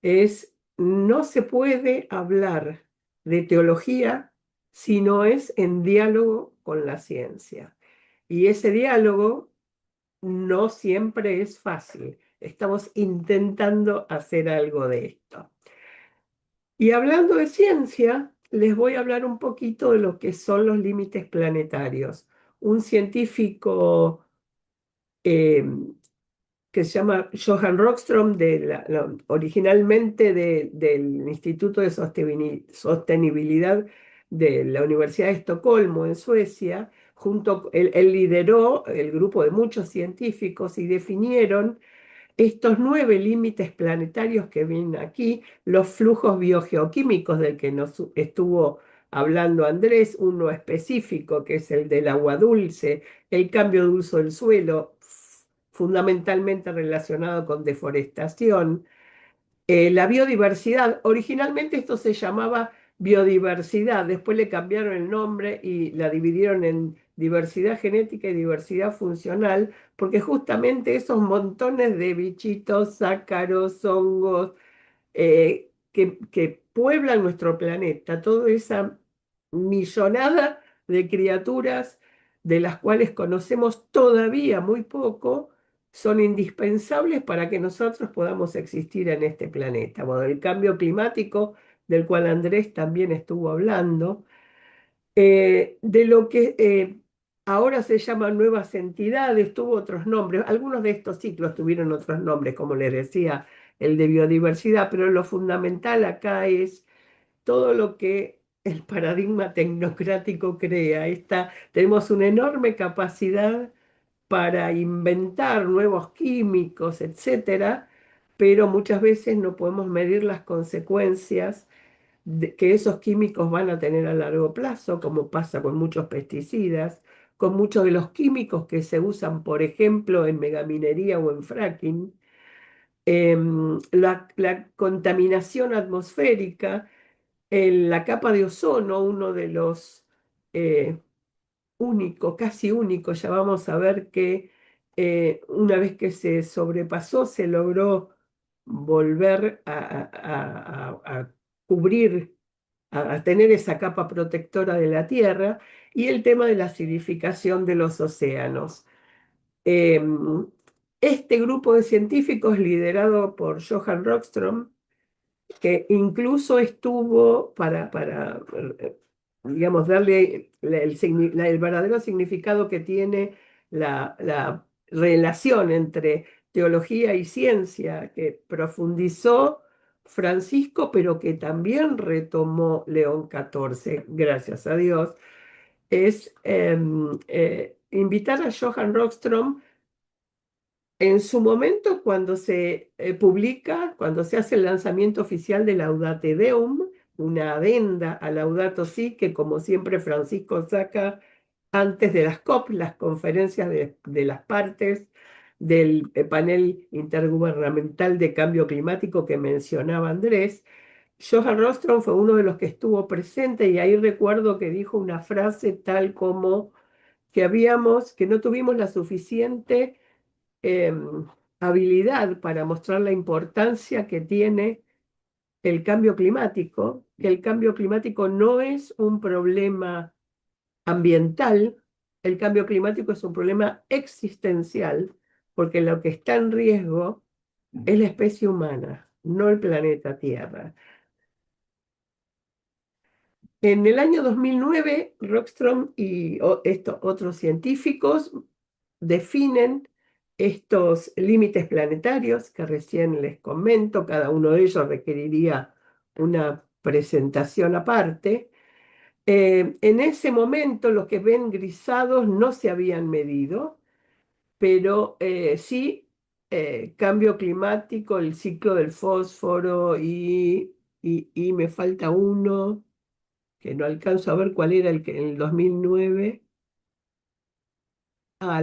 Speaker 4: es: no se puede hablar de teología si no es en diálogo con la ciencia. Y ese diálogo no siempre es fácil. Estamos intentando hacer algo de esto. Y hablando de ciencia, les voy a hablar un poquito de lo que son los límites planetarios. Un científico eh, que se llama Johan Rockström, originalmente del Instituto de Sostenibilidad de la Universidad de Estocolmo, en Suecia. Él lideró el grupo de muchos científicos y definieron estos 9 límites planetarios que vienen aquí, los flujos biogeoquímicos del que nos estuvo hablando Andrés, uno específico que es el del agua dulce, el cambio de uso del suelo, fundamentalmente relacionado con deforestación, la biodiversidad. Originalmente esto se llamaba biodiversidad, después le cambiaron el nombre y la dividieron en diversidad genética y diversidad funcional, porque justamente esos montones de bichitos, ácaros, hongos, que pueblan nuestro planeta, toda esa millonada de criaturas de las cuales conocemos todavía muy poco, son indispensables para que nosotros podamos existir en este planeta. Bueno, el cambio climático, del cual Andrés también estuvo hablando, de lo que ahora se llaman nuevas entidades, tuvo otros nombres. Algunos de estos ciclos tuvieron otros nombres, como les decía, el de biodiversidad, pero lo fundamental acá es todo lo que el paradigma tecnocrático crea. Tenemos una enorme capacidad para inventar nuevos químicos, etcétera, pero muchas veces no podemos medir las consecuencias que esos químicos van a tener a largo plazo, como pasa con muchos pesticidas, con muchos de los químicos que se usan, por ejemplo, en megaminería o en fracking. La contaminación atmosférica, la capa de ozono, uno de los eh, únicos, casi únicos, ya vamos a ver que una vez que se sobrepasó, se logró volver a cubrir, a tener esa capa protectora de la Tierra, y el tema de la acidificación de los océanos. Em, este grupo de científicos, liderado por Johan Rockström, que incluso estuvo digamos, darle el verdadero significado que tiene la relación entre teología y ciencia, que profundizó Francisco, pero que también retomó León XIV, gracias a Dios, es invitar a Johan Rockström en su momento, cuando se publica, cuando se hace el lanzamiento oficial de Laudate Deum, una adenda a Laudato Si, que como siempre Francisco saca antes de las COP, las conferencias de las partes del panel intergubernamental de cambio climático que mencionaba Andrés. Johan Roström fue uno de los que estuvo presente, y ahí recuerdo que dijo una frase tal como que no tuvimos la suficiente habilidad para mostrar la importancia que tiene el cambio climático, que el cambio climático no es un problema ambiental, el cambio climático es un problema existencial, porque lo que está en riesgo es la especie humana, no el planeta Tierra. En el año 2009, Rockström y estos otros científicos definen estos límites planetarios que recién les comento. Cada uno de ellos requeriría una presentación aparte. En ese momento los que ven grisados no se habían medido. pero sí, cambio climático, el ciclo del fósforo y me falta uno que no alcanzo a ver cuál era el que en el 2009. Ah,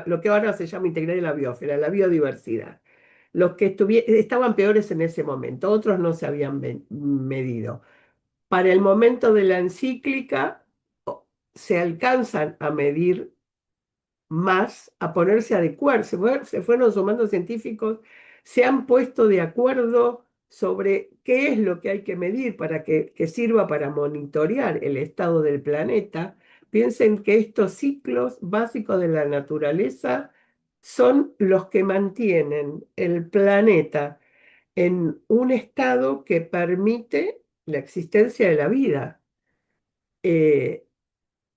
Speaker 4: lo que ahora se llama integré de la biosfera, la biodiversidad. Los que estaban peores en ese momento, otros no se habían medido. Para el momento de la encíclica se alcanzan a medir más, a ponerse a adecuar. Se fueron sumando científicos, se han puesto de acuerdo sobre qué es lo que hay que medir para que sirva para monitorear el estado del planeta. Piensen que estos ciclos básicos de la naturaleza son los que mantienen el planeta en un estado que permite la existencia de la vida. Eh,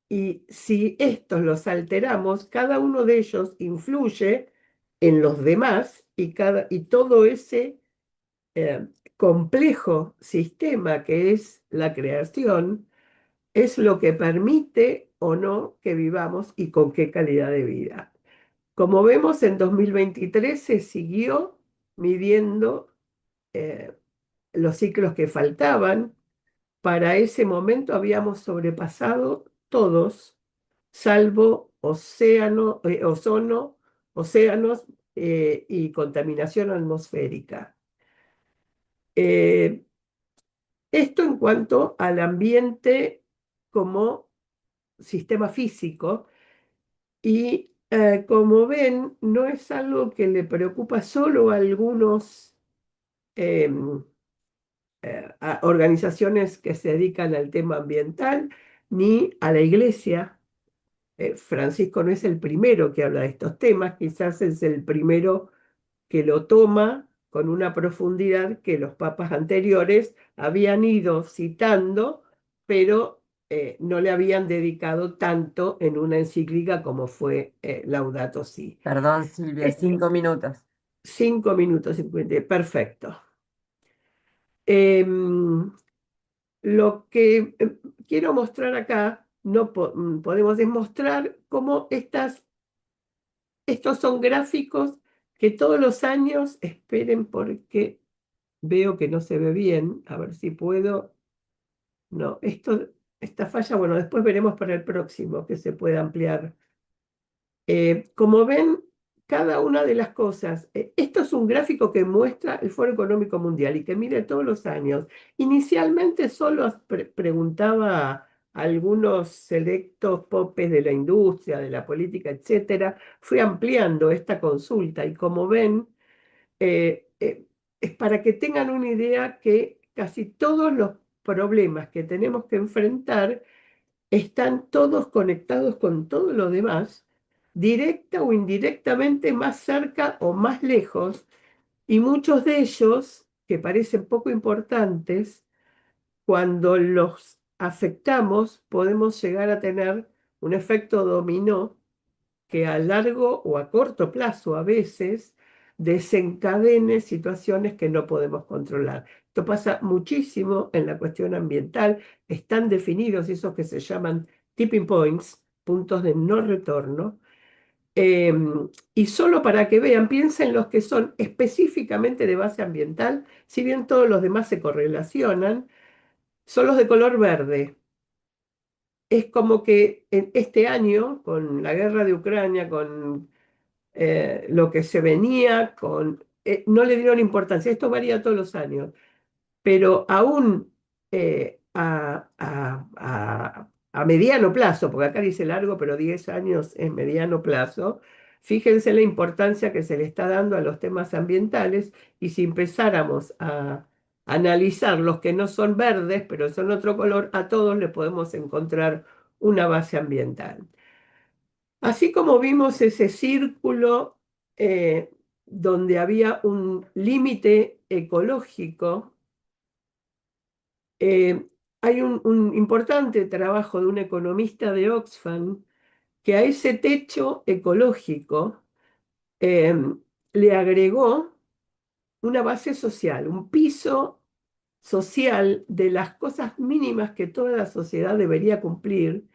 Speaker 4: y si estos los alteramos, cada uno de ellos influye en los demás y todo ese eh, complejo sistema que es la creación es lo que permite o no que vivamos y con qué calidad de vida. Como vemos, en 2023 se siguió midiendo eh, los ciclos que faltaban. Para ese momento habíamos sobrepasado todos, salvo océanos y contaminación atmosférica. Eh, Esto en cuanto al ambiente como sistema físico y como ven, no es algo que le preocupa solo a algunos em, a organizaciones que se dedican al tema ambiental, ni a la iglesia. Francisco no es el primero que habla de estos temas, quizás es el primero que lo toma con una profundidad que los papas anteriores habían ido citando, pero no le habían dedicado tanto en una encíclica como fue Laudato Si.
Speaker 1: Perdón, Silvia,
Speaker 4: Eh,
Speaker 1: 5 minutos.
Speaker 4: 5 minutos 50, perfecto. Em, lo que quiero mostrar acá, no podemos demostrar cómo estos son gráficos que todos los años, esperen porque veo que no se ve bien, a ver si puedo. No, esta falla, bueno, después veremos para el próximo que se pueda ampliar. Como ven, cada una de las cosas, esto es un gráfico que muestra el Foro Económico Mundial y que mide todos los años. Inicialmente solo preguntaba a algunos selectos popes de la industria, de la política, etcétera. Fui ampliando esta consulta y como ven, es para que tengan una idea que casi todos los problemas que tenemos que enfrentar están todos conectados con todo lo demás, directa o indirectamente, más cerca o más lejos, y muchos de ellos, que parecen poco importantes, cuando los afectamos, podemos llegar a tener un efecto dominó que a largo o a corto plazo a veces desencadene situaciones que no podemos controlar. Esto pasa muchísimo en la cuestión ambiental. Están definidos esos que se llaman tipping points, puntos de no retorno. Y solo para que vean, piensen los que son específicamente de base ambiental, si bien todos los demás se correlacionan, son los de color verde. Es como que en este año, con la guerra de Ucrania, con lo que se venía no le dieron importancia, esto varía todos los años, pero aún a mediano plazo, porque acá dice largo, pero 10 años es mediano plazo, fíjense la importancia que se le está dando a los temas ambientales y si empezáramos a analizar los que no son verdes, pero son otro color, a todos le podemos encontrar una base ambiental. Así como vimos ese círculo eh, donde había un límite ecológico, eh, hay un importante trabajo de un economista de Oxfam que a ese techo ecológico eh, le agregó una base social, un piso social de las cosas mínimas que toda la sociedad debería cumplir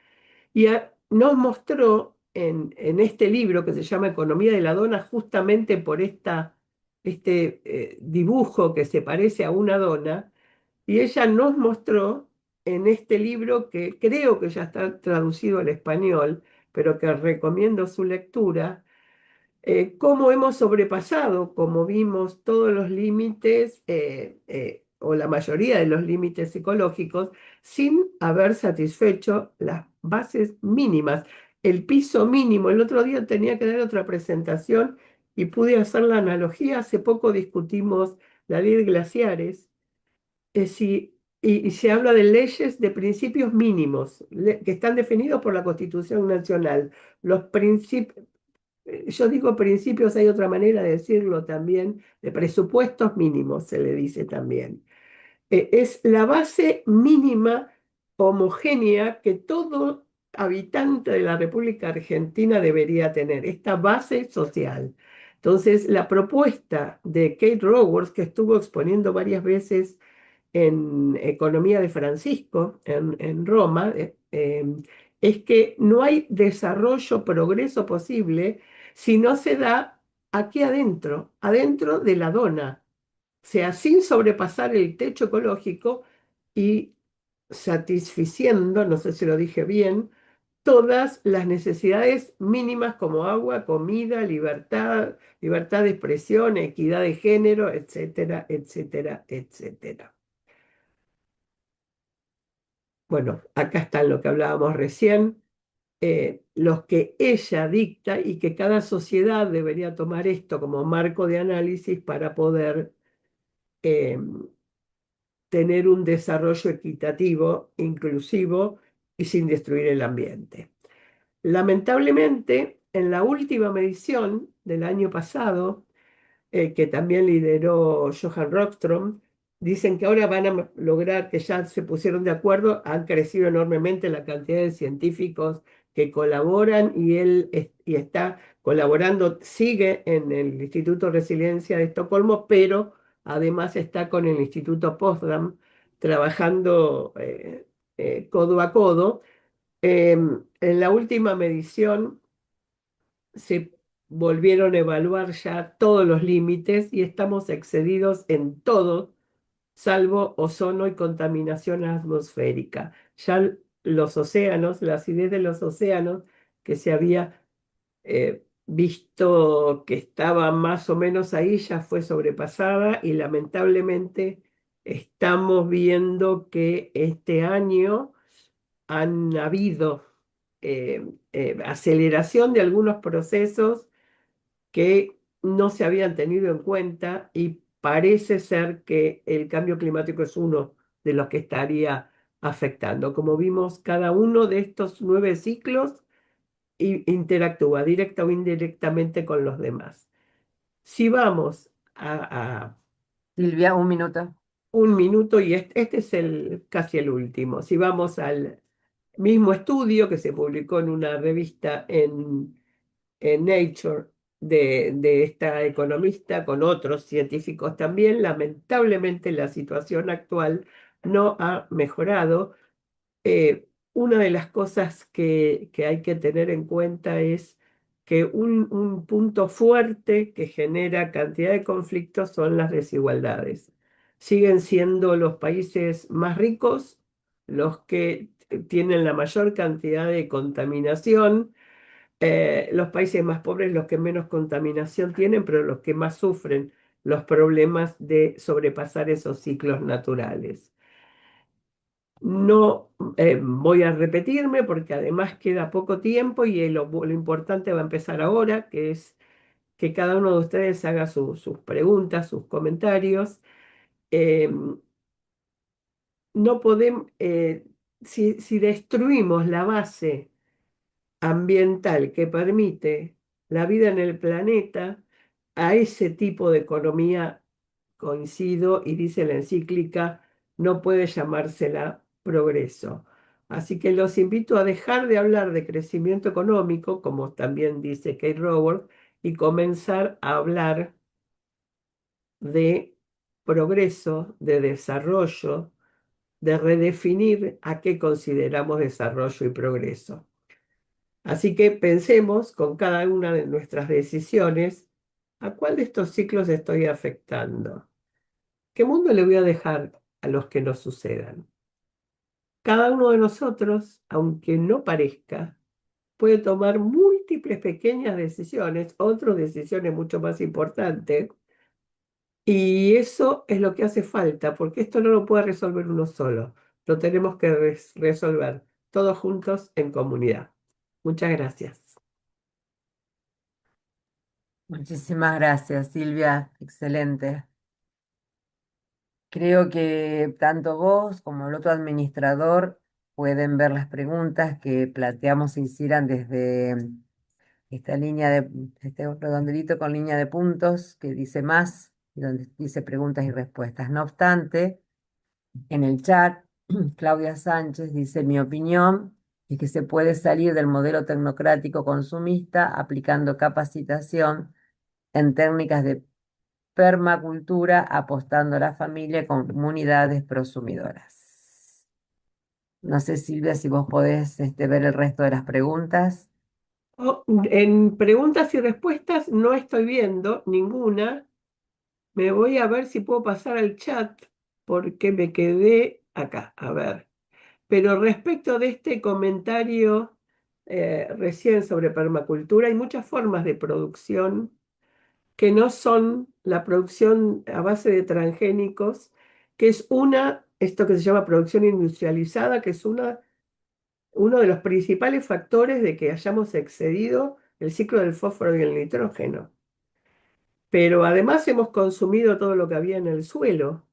Speaker 4: y nos mostró en este libro que se llama Economía de la Dona, justamente por este dibujo que se parece a una dona, y ella nos mostró en este libro, que creo que ya está traducido al español, pero que recomiendo su lectura, cómo hemos sobrepasado, como vimos, todos los límites, o la mayoría de los límites ecológicos, sin haber satisfecho las bases mínimas, el piso mínimo. El otro día tenía que dar otra presentación y pude hacer la analogía. Hace poco discutimos la ley de glaciares, y se habla de leyes de principios mínimos que están definidos por la Constitución Nacional. Los principios, yo digo principios, hay otra manera de decirlo también, de presupuestos mínimos se le dice también. Es la base mínima homogénea que todo habitante de la República Argentina debería tener, esta base social. Entonces, la propuesta de Kate Raworth, que estuvo exponiendo varias veces en Economía de Francisco, en Roma, es que no hay desarrollo, progreso posible si no se da aquí adentro, adentro de la dona, o sea, sin sobrepasar el techo ecológico y satisficiendo, no sé si lo dije bien, todas las necesidades mínimas como agua, comida, libertad, libertad de expresión, equidad de género, etcétera, etcétera, etcétera. Bueno, acá está lo que hablábamos recién, los que ella dicta, y que cada sociedad debería tomar esto como marco de análisis para poder eh, tener un desarrollo equitativo, inclusivo y sin destruir el ambiente. Lamentablemente, en la última medición del año pasado, que también lideró Johan Rockström, dicen que ahora van a lograr, que ya se pusieron de acuerdo, han crecido enormemente la cantidad de científicos que colaboran, y está colaborando, sigue en el Instituto Resiliencia de Estocolmo, pero además está con el Instituto Potsdam trabajando codo a codo. En la última medición se volvieron a evaluar ya todos los límites y estamos excedidos en todo, salvo ozono y contaminación atmosférica. Ya los océanos, la acidez de los océanos, que se había visto que estaba más o menos ahí, ya fue sobrepasada, y lamentablemente estamos viendo que este año han habido aceleración de algunos procesos que no se habían tenido en cuenta, y parece ser que el cambio climático es uno de los que estaría afectando. Como vimos, cada uno de estos 9 ciclos interactúa directa o indirectamente con los demás. Si vamos a
Speaker 1: Silvia, un minuto.
Speaker 4: un minuto, y este es casi el último, si vamos al mismo estudio que se publicó en una revista en Nature, de esta economista con otros científicos también, lamentablemente la situación actual no ha mejorado. Una de las cosas que hay que tener en cuenta es que un punto fuerte que genera cantidad de conflictos son las desigualdades. Siguen siendo los países más ricos los que tienen la mayor cantidad de contaminación, los países más pobres los que menos contaminación tienen, pero los que más sufren los problemas de sobrepasar esos ciclos naturales. No voy a repetirme porque además queda poco tiempo, y lo importante va a empezar ahora, que es que cada uno de ustedes haga sus preguntas, sus comentarios. Eh, no podemos, si destruimos la base ambiental que permite la vida en el planeta, a ese tipo de economía coincido, y dice la encíclica, no puede llamársela progreso. Así que los invito a dejar de hablar de crecimiento económico, como también dice Kate Raworth, y comenzar a hablar de progreso, de desarrollo, de redefinir a qué consideramos desarrollo y progreso. Así que pensemos con cada una de nuestras decisiones a cuál de estos ciclos estoy afectando. ¿Qué mundo le voy a dejar a los que nos sucedan? Cada uno de nosotros, aunque no parezca, puede tomar múltiples pequeñas decisiones, otras decisiones mucho más importantes, y eso es lo que hace falta, porque esto no lo puede resolver uno solo, lo tenemos que resolver todos juntos en comunidad. Muchas gracias.
Speaker 1: Muchísimas gracias, Silvia. Excelente. Creo que tanto vos como el otro administrador pueden ver las preguntas que planteamos e hicieran desde esta línea de este redondelito con línea de puntos que dice más, y donde dice preguntas y respuestas. No obstante, en el chat, Claudia Sánchez dice: mi opinión es que se puede salir del modelo tecnocrático consumista aplicando capacitación en técnicas de permacultura, apostando a la familia con comunidades prosumidoras. No sé, Silvia, si vos podés ver el resto de las preguntas.
Speaker 4: En preguntas y respuestas no estoy viendo ninguna. Me voy a ver si puedo pasar al chat porque me quedé acá. A ver. Pero respecto de este comentario recién sobre permacultura, hay muchas formas de producción que no son la producción a base de transgénicos, que es esto que se llama producción industrializada, que es uno de los principales factores de que hayamos excedido el ciclo del fósforo y el nitrógeno. Pero además hemos consumido todo lo que había en el suelo.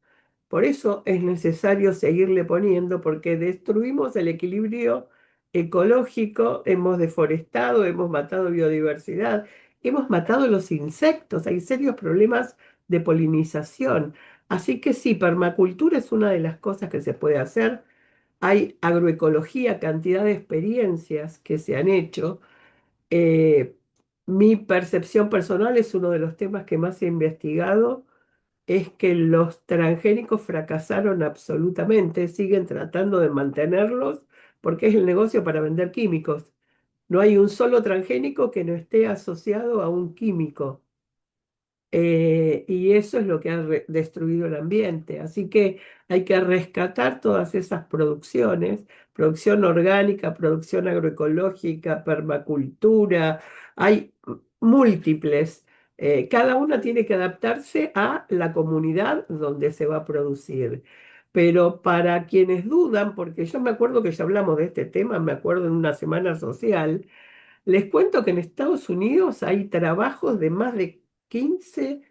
Speaker 4: Por eso es necesario seguirle poniendo, porque destruimos el equilibrio ecológico, hemos deforestado, hemos matado biodiversidad, hemos matado los insectos, hay serios problemas de polinización. Así que sí, permacultura es una de las cosas que se puede hacer. Hay agroecología, cantidad de experiencias que se han hecho. Eh, Mi percepción personal es uno de los temas que más he investigado, es que los transgénicos fracasaron absolutamente, siguen tratando de mantenerlos porque es el negocio para vender químicos. No hay un solo transgénico que no esté asociado a un químico. Y eso es lo que ha destruido el ambiente. Así que hay que rescatar todas esas producciones, producción orgánica, producción agroecológica, permacultura. Hay múltiples. Cada una tiene que adaptarse a la comunidad donde se va a producir. Pero para quienes dudan, porque yo me acuerdo que ya hablamos de este tema, me acuerdo en una semana social, les cuento que en Estados Unidos hay trabajos de más de 15,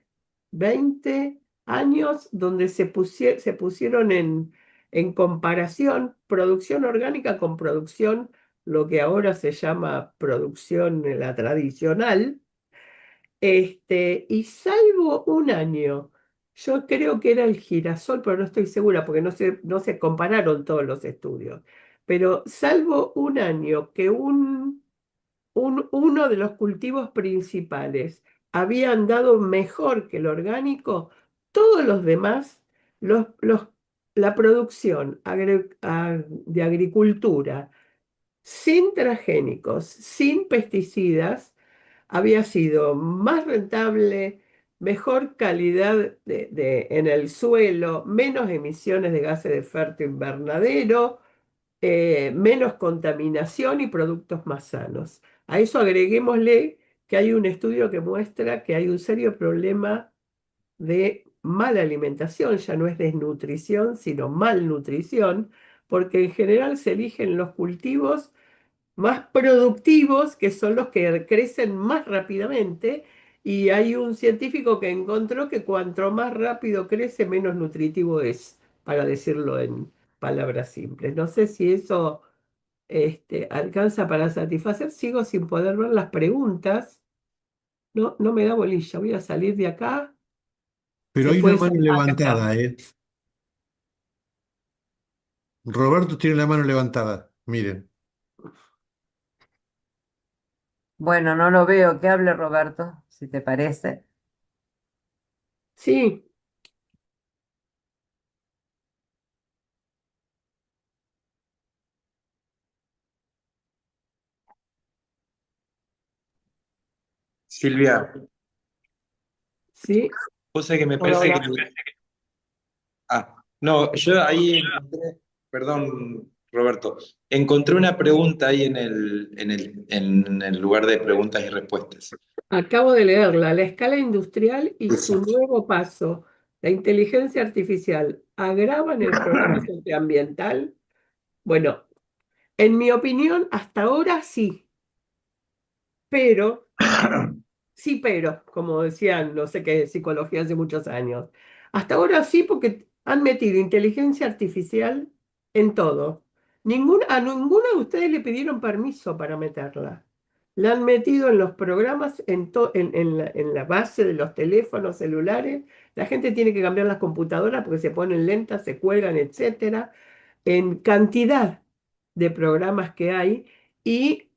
Speaker 4: 20 años donde se pusieron en comparación producción orgánica con producción, lo que ahora se llama producción la tradicional, y salvo un año, yo creo que era el girasol, pero no estoy segura porque no se compararon todos los estudios, pero salvo un año que uno de los cultivos principales había andado mejor que el orgánico, todos los demás, la producción de agricultura sin transgénicos, sin pesticidas, había sido más rentable, mejor calidad en el suelo, menos emisiones de gases de efecto invernadero, menos contaminación y productos más sanos. A eso agreguémosle que hay un estudio que muestra que hay un serio problema de mala alimentación, ya no es desnutrición, sino malnutrición, porque en general se eligen los cultivos más productivos, que son los que crecen más rápidamente, y hay un científico que encontró que cuanto más rápido crece, menos nutritivo es, para decirlo en palabras simples. No sé si eso alcanza para satisfacer. Sigo sin poder ver las preguntas. No, no me da bolilla. Voy a salir de acá.
Speaker 3: Pero
Speaker 4: Se
Speaker 3: hay una
Speaker 4: puede
Speaker 3: mano
Speaker 4: salvar acá.
Speaker 3: levantada, ¿eh? Roberto tiene la mano levantada. Miren.
Speaker 1: Bueno, no lo veo. Que hable Roberto, si te parece.
Speaker 4: Sí,
Speaker 2: Silvia,
Speaker 4: ¿sí?
Speaker 2: vos sabés que me parece
Speaker 4: Hola.
Speaker 2: que... no, yo ahí encontré, perdón, Roberto, encontré una pregunta ahí en el lugar de preguntas y respuestas.
Speaker 4: Acabo de leerla, la escala industrial y su
Speaker 2: Exacto.
Speaker 4: nuevo paso, la inteligencia artificial, ¿agravan el problema socioambiental? Bueno, en mi opinión, hasta ahora sí, pero, sí, pero, como decían, no sé qué, psicología hace muchos años. Hasta ahora sí, porque han metido inteligencia artificial en todo. A ninguno de ustedes le pidieron permiso para meterla. La han metido en los programas, en la base de los teléfonos celulares. La gente tiene que cambiar las computadoras porque se ponen lentas, se cuelgan, etcétera, en cantidad de programas que hay y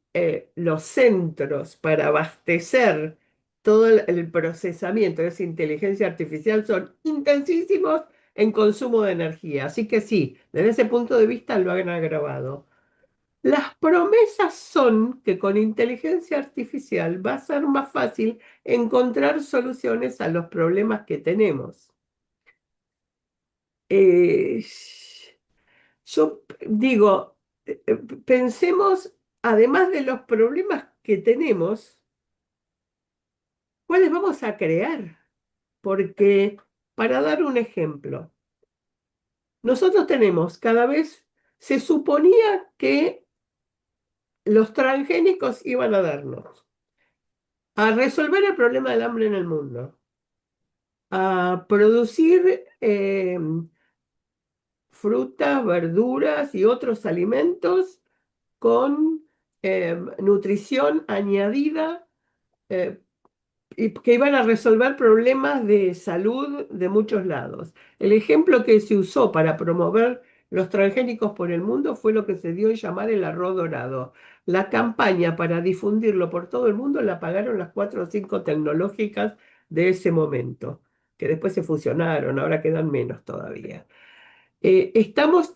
Speaker 4: los centros para abastecer todo el procesamiento de esa inteligencia artificial son intensísimos en consumo de energía. Así que sí, desde ese punto de vista lo han agravado. Las promesas son que con inteligencia artificial va a ser más fácil encontrar soluciones a los problemas que tenemos. Eh, yo digo, pensemos, además de los problemas que tenemos, ¿cuáles vamos a crear? Porque, para dar un ejemplo, nosotros tenemos cada vez, se suponía que los transgénicos iban a darnos a resolver el problema del hambre en el mundo, a producir frutas, verduras y otros alimentos con nutrición añadida, eh, y que iban a resolver problemas de salud de muchos lados. El ejemplo que se usó para promover los transgénicos por el mundo fue lo que se dio en llamar el arroz dorado. La campaña para difundirlo por todo el mundo la pagaron las 4 o 5 tecnológicas de ese momento, que después se fusionaron, ahora quedan menos todavía. Seguimos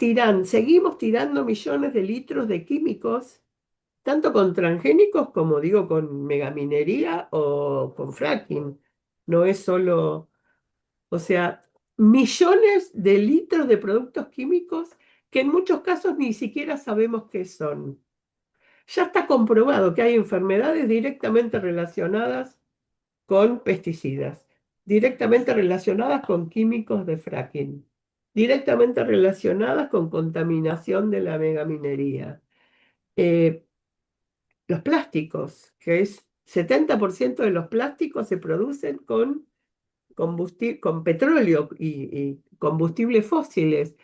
Speaker 4: tirando millones de litros de químicos, tanto con transgénicos como digo con megaminería o con fracking. No es solo, o sea, millones de litros de productos químicos que en muchos casos ni siquiera sabemos qué son. Ya está comprobado que hay enfermedades directamente relacionadas con pesticidas, directamente relacionadas con químicos de fracking, directamente relacionadas con contaminación de la megaminería. Eh, los plásticos, que es 70% de los plásticos se producen con petróleo y combustibles fósiles.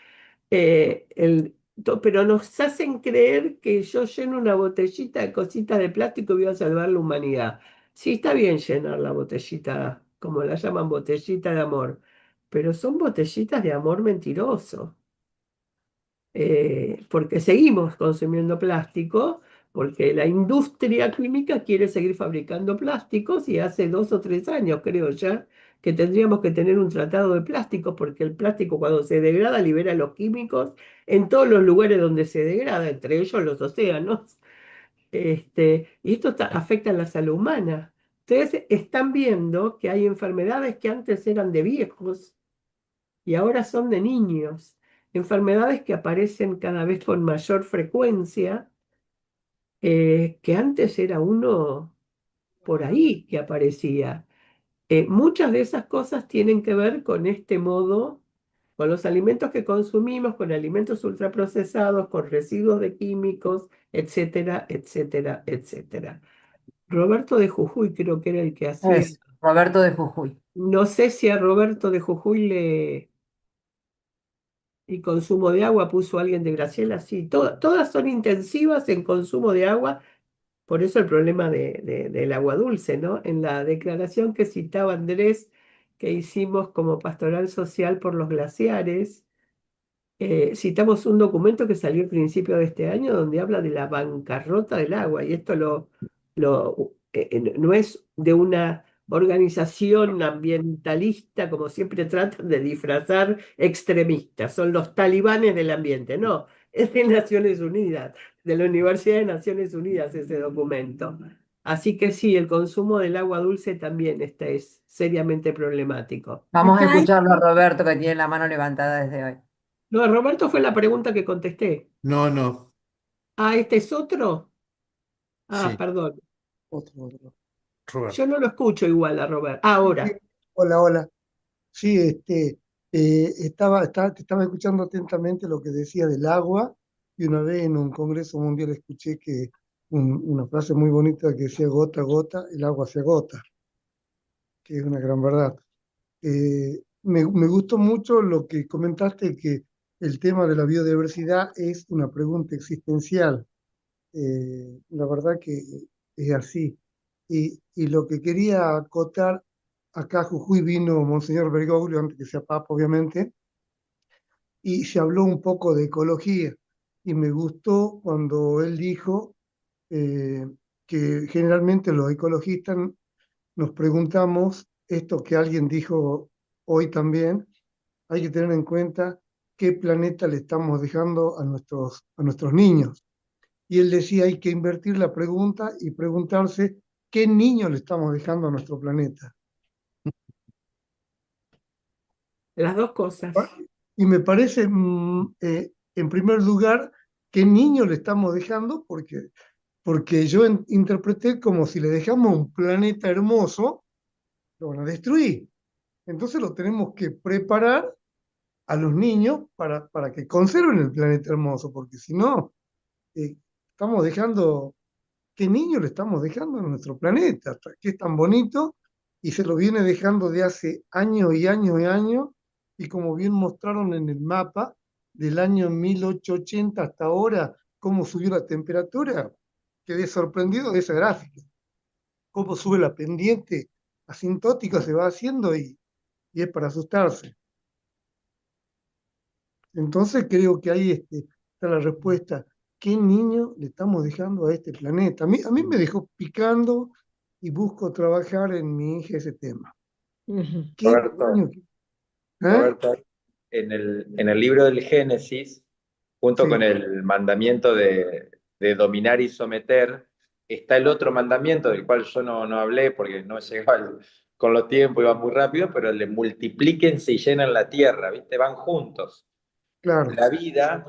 Speaker 4: Pero nos hacen creer que yo lleno una botellita de cositas de plástico y voy a salvar la humanidad. Sí, está bien llenar la botellita, como la llaman, botellita de amor, pero son botellitas de amor mentiroso, porque seguimos consumiendo plástico, porque la industria química quiere seguir fabricando plásticos y hace 2 o 3 años, creo ya, que tendríamos que tener un tratado de plástico, porque el plástico cuando se degrada libera los químicos en todos los lugares donde se degrada, entre ellos los océanos. Y esto afecta a la salud humana. Entonces, están viendo que hay enfermedades que antes eran de viejos y ahora son de niños, enfermedades que aparecen cada vez con mayor frecuencia, que antes era uno por ahí que aparecía. Muchas de esas cosas tienen que ver con este modo, con los alimentos que consumimos, con alimentos ultraprocesados, con residuos de químicos, etcétera, etcétera, etcétera. Roberto de Jujuy creo que era el que hacía.
Speaker 1: Es Roberto de Jujuy.
Speaker 4: No sé si a Roberto de Jujuy y consumo de agua puso alguien de Graciela, sí, todas son intensivas en consumo de agua, por eso el problema del agua dulce, ¿no? En la declaración que citaba Andrés, que hicimos como pastoral social por los glaciares, citamos un documento que salió al principio de este año donde habla de la bancarrota del agua, y esto no es de una organización ambientalista, como siempre tratan de disfrazar extremistas, son los talibanes del ambiente, no, es de Naciones Unidas, de la Universidad de Naciones Unidas ese documento. Así que sí, el consumo del agua dulce también es seriamente problemático.
Speaker 1: Vamos a
Speaker 5: Acá hay,
Speaker 1: escucharlo a Roberto que tiene la mano levantada desde hoy.
Speaker 4: No, Roberto fue la pregunta que contesté.
Speaker 3: No, no,
Speaker 4: Ah, ¿este es otro? Ah,
Speaker 3: sí,
Speaker 4: perdón.
Speaker 5: otro.
Speaker 4: Yo
Speaker 3: Roberto.
Speaker 4: no lo escucho igual a Robert.
Speaker 5: Sí,
Speaker 4: Ahora,
Speaker 5: hola, hola. Sí, te estaba escuchando atentamente lo que decía del agua y una vez en un congreso mundial escuché que una frase muy bonita que decía gota a gota, el agua se agota, que es una gran verdad. Me gustó mucho lo que comentaste, que el tema de la biodiversidad es una pregunta existencial. La verdad que es así. Y lo que quería acotar, acá a Jujuy vino Monseñor Bergoglio, antes que sea Papa, obviamente, y se habló un poco de ecología. Y me gustó cuando él dijo eh, que generalmente los ecologistas nos preguntamos esto que alguien dijo hoy también, hay que tener en cuenta qué planeta le estamos dejando a nuestros niños. Y él decía, hay que invertir la pregunta y preguntarse qué niño le estamos dejando a nuestro planeta.
Speaker 4: las dos cosas.
Speaker 5: Y me parece, en primer lugar, qué niño le estamos dejando, porque yo interpreté como si le dejamos un planeta hermoso, lo van a destruir. Entonces lo tenemos que preparar a los niños para que conserven el planeta hermoso, porque si no, estamos dejando, ¿qué niño le estamos dejando a nuestro planeta? Que es tan bonito y se lo viene dejando de hace años y años y años, y como bien mostraron en el mapa, del año 1880 hasta ahora, cómo subió la temperatura, quedé sorprendido de esa gráfica, cómo sube la pendiente asintótica, se va haciendo y es para asustarse. Entonces creo que ahí está la respuesta. ¿Qué niño le estamos dejando a este planeta? A mí me dejó picando y busco trabajar en mi hija ese tema.
Speaker 4: Ujú.
Speaker 5: ¿Qué
Speaker 2: Roberto,
Speaker 5: niño? ¿Eh?
Speaker 2: Roberto, en el libro del Génesis, junto con
Speaker 5: Sí,
Speaker 2: el mandamiento de dominar y someter, está el otro mandamiento del cual yo no hablé porque no llegaba con los tiempos, iba muy rápido, pero el de multiplíquense y llenen la tierra, ¿viste? Van juntos.
Speaker 5: claro.
Speaker 2: La vida,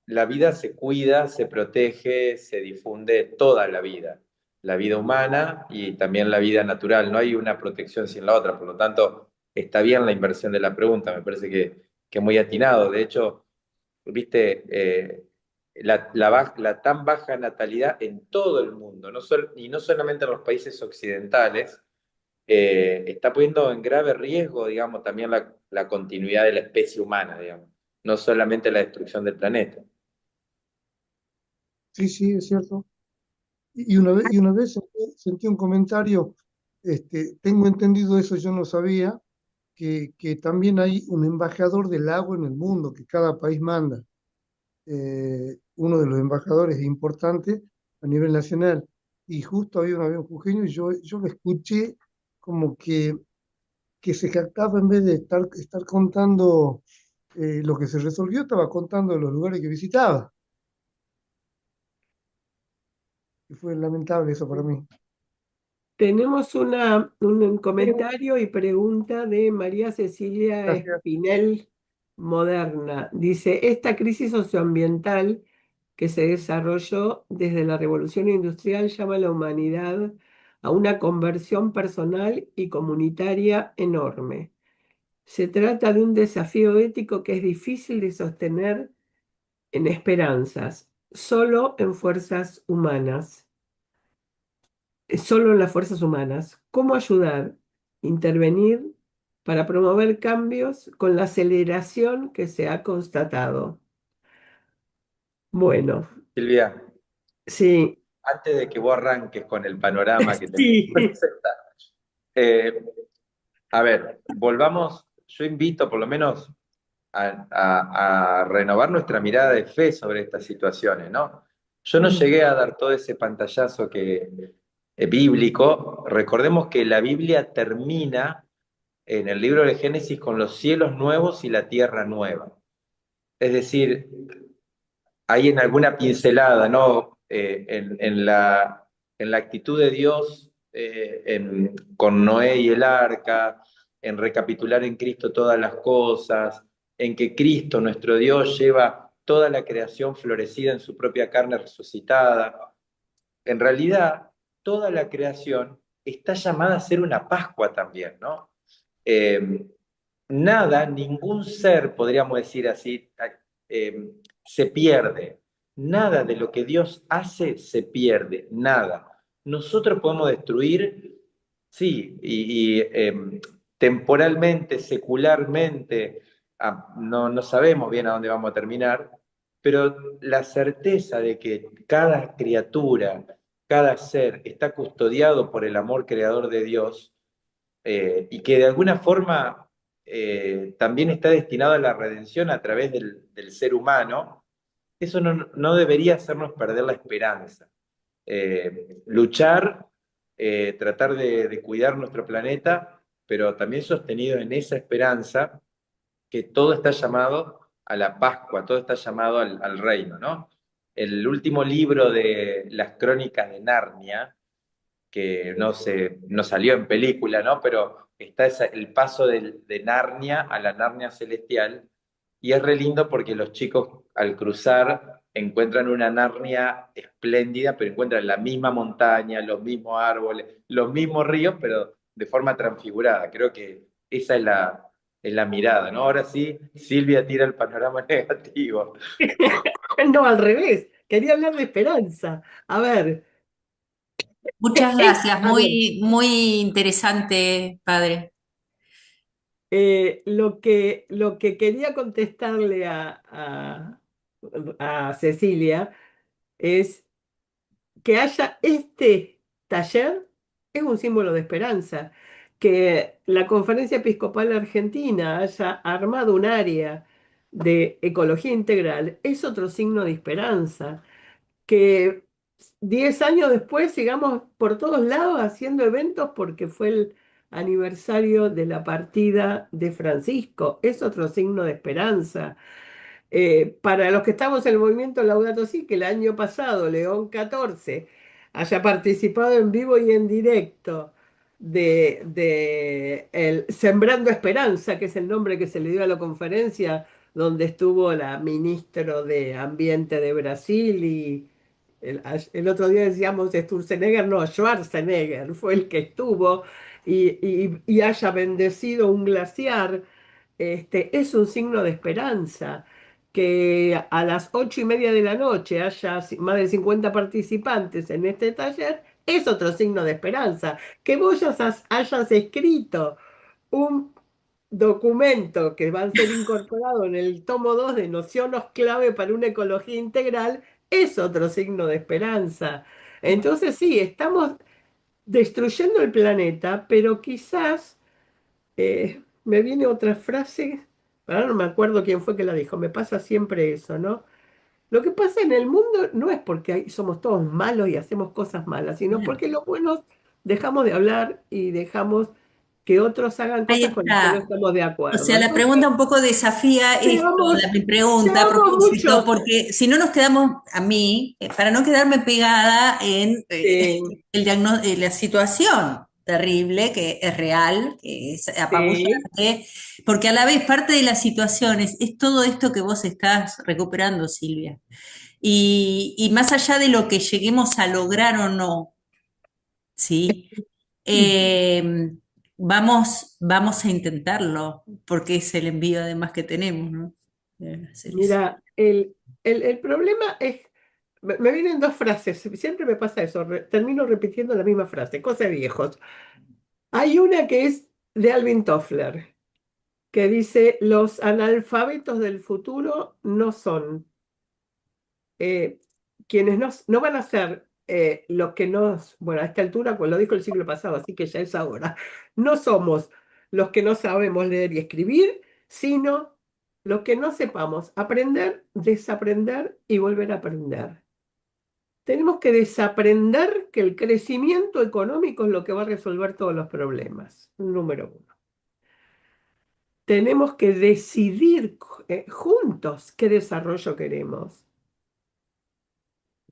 Speaker 2: la vida se cuida, se protege, se difunde toda la vida humana y también la vida natural. No hay una protección sin la otra, por lo tanto, está bien la inversión de la pregunta, me parece que muy atinado. De hecho, viste, la tan baja natalidad en todo el mundo, y no solamente en los países occidentales, está poniendo en grave riesgo, digamos, también la continuidad de la especie humana, digamos, no solamente la destrucción del planeta.
Speaker 5: Sí, sí, es cierto. Y una vez sentí un comentario, tengo entendido eso, yo no sabía, que también hay un embajador del agua en el mundo, que cada país manda. Uno de los embajadores importantes a nivel nacional. Y justo había un avión jujeño y yo lo escuché como que se jactaba, en vez de estar contando lo que se resolvió, estaba contando los lugares que visitaba. Y fue lamentable eso para mí.
Speaker 4: Tenemos un comentario y pregunta de María Cecilia
Speaker 5: Gracias.
Speaker 4: Espinel Moderna. Dice, esta crisis socioambiental que se desarrolló desde la Revolución Industrial llama a la humanidad a una conversión personal y comunitaria enorme. Se trata de un desafío ético que es difícil de sostener en esperanzas, solo en fuerzas humanas, solo en las fuerzas humanas. ¿Cómo ayudar? Intervenir para promover cambios con la aceleración que se ha constatado. Bueno,
Speaker 2: Silvia,
Speaker 4: sí,
Speaker 2: antes de que vos arranques con el panorama que tenés que
Speaker 4: sí.
Speaker 2: presentar, eh, a ver, volvamos, yo invito por lo menos a renovar nuestra mirada de fe sobre estas situaciones, ¿no? Yo no
Speaker 4: Mm.
Speaker 2: llegué a dar todo ese pantallazo bíblico. Recordemos que la Biblia termina en el libro de Génesis con los cielos nuevos y la tierra nueva. Es decir, hay en alguna pincelada, ¿no? En la en la actitud de Dios con Noé y el arca, en recapitular en Cristo todas las cosas, en que Cristo, nuestro Dios, lleva toda la creación florecida en su propia carne resucitada. En realidad, toda la creación está llamada a ser una Pascua también, ¿no? Eh, Nada, ningún ser, podríamos decir así, se pierde. Nada de lo que Dios hace se pierde, nada. Nosotros podemos destruir, sí, temporalmente, secularmente, no sabemos bien a dónde vamos a terminar, pero la certeza de que cada criatura, cada ser está custodiado por el amor creador de Dios, y que de alguna forma también está destinado a la redención a través del ser humano, eso no debería hacernos perder la esperanza. Luchar, tratar de cuidar nuestro planeta, pero también sostenido en esa esperanza que todo está llamado a la Pascua, todo está llamado al reino, ¿no? El último libro de las crónicas de Narnia, que no salió en película, ¿no? Pero está el paso de Narnia a la Narnia celestial, y es re lindo porque los chicos al cruzar encuentran una Narnia espléndida, pero encuentran la misma montaña, los mismos árboles, los mismos ríos, pero de forma transfigurada. Creo que esa es la mirada, ¿no? Ahora sí, Silvia tira el panorama negativo.
Speaker 4: No, al revés. Quería hablar de esperanza. A ver,
Speaker 6: Muchas gracias,
Speaker 4: a ver,
Speaker 6: muy interesante, padre.
Speaker 4: lo que quería contestarle a Cecilia es que haya este taller es un símbolo de esperanza. Que la Conferencia Episcopal Argentina haya armado un área de ecología integral es otro signo de esperanza. Que 10 años después sigamos por todos lados haciendo eventos porque fue el aniversario de la partida de Francisco, es otro signo de esperanza. Para los que estamos en el movimiento Laudato Si, que el año pasado León XIV haya participado en vivo y en directo de el Sembrando Esperanza, que es el nombre que se le dio a la conferencia, donde estuvo la ministra de Ambiente de Brasil y el otro día decíamos Sturzenegger, no, Schwarzenegger fue el que estuvo y haya bendecido un glaciar, es un signo de esperanza. Que a las 8:30 de la noche haya más de 50 participantes en este taller es otro signo de esperanza. Que vos hayas escrito un documento que va a ser incorporado en el tomo 2 de Nociones clave para una ecología integral es otro signo de esperanza. Entonces sí, estamos destruyendo el planeta, pero quizás me viene otra frase, ahora no me acuerdo quién fue que la dijo, me pasa siempre eso, ¿no? Lo que pasa en el mundo no es porque somos todos malos y hacemos cosas malas, sino
Speaker 6: Claro.
Speaker 4: porque los buenos dejamos de hablar y dejamos que otros hagan
Speaker 6: Ahí
Speaker 4: cosas con las que no
Speaker 6: está.
Speaker 4: estamos de
Speaker 6: O
Speaker 4: acuerdo.
Speaker 6: sea, la
Speaker 4: Entonces,
Speaker 6: pregunta un poco desafía esto,
Speaker 4: seamos,
Speaker 6: mi pregunta a
Speaker 4: seamos
Speaker 6: propósito,
Speaker 4: muchos.
Speaker 6: porque si no nos quedamos, a mí, para no quedarme pegada en la situación terrible, que es real, que es
Speaker 4: Sí,
Speaker 6: apabullante, porque a la vez parte de las situaciones es todo esto que vos estás recuperando, Silvia. Y más allá de lo que lleguemos a lograr o no, ¿sí? Eh, vamos a intentarlo, porque es el envío además que tenemos, ¿no? Hacer eso.
Speaker 4: mira, el problema es, me vienen dos frases, siempre me pasa eso, termino repitiendo la misma frase, cosa de viejos. Hay una que es de Alvin Toffler, que dice, los analfabetos del futuro no son eh, quienes no van a ser los que nos, bueno, a esta altura, pues lo dijo el siglo pasado, así que ya es ahora, no somos los que no sabemos leer y escribir, sino los que no sepamos aprender, desaprender y volver a aprender. Tenemos que desaprender que el crecimiento económico es lo que va a resolver todos los problemas, número uno. Tenemos que decidir juntos qué desarrollo queremos.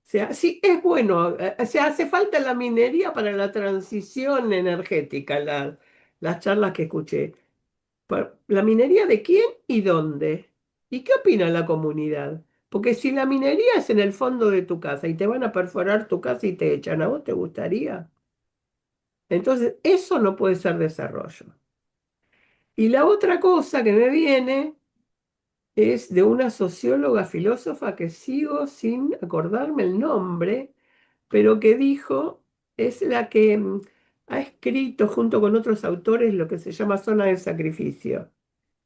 Speaker 4: sea, sí, es bueno, o sea, hace falta la minería para la transición energética, las charlas que escuché. ¿La minería de quién y dónde? ¿Y qué opina la comunidad? Porque si la minería es en el fondo de tu casa y te van a perforar tu casa y te echan, ¿a vos te gustaría? Entonces, eso no puede ser desarrollo. Y la otra cosa que me viene es de una socióloga filósofa que sigo sin acordarme el nombre, pero que dijo, es la que ha escrito junto con otros autores lo que se llama zona de sacrificio.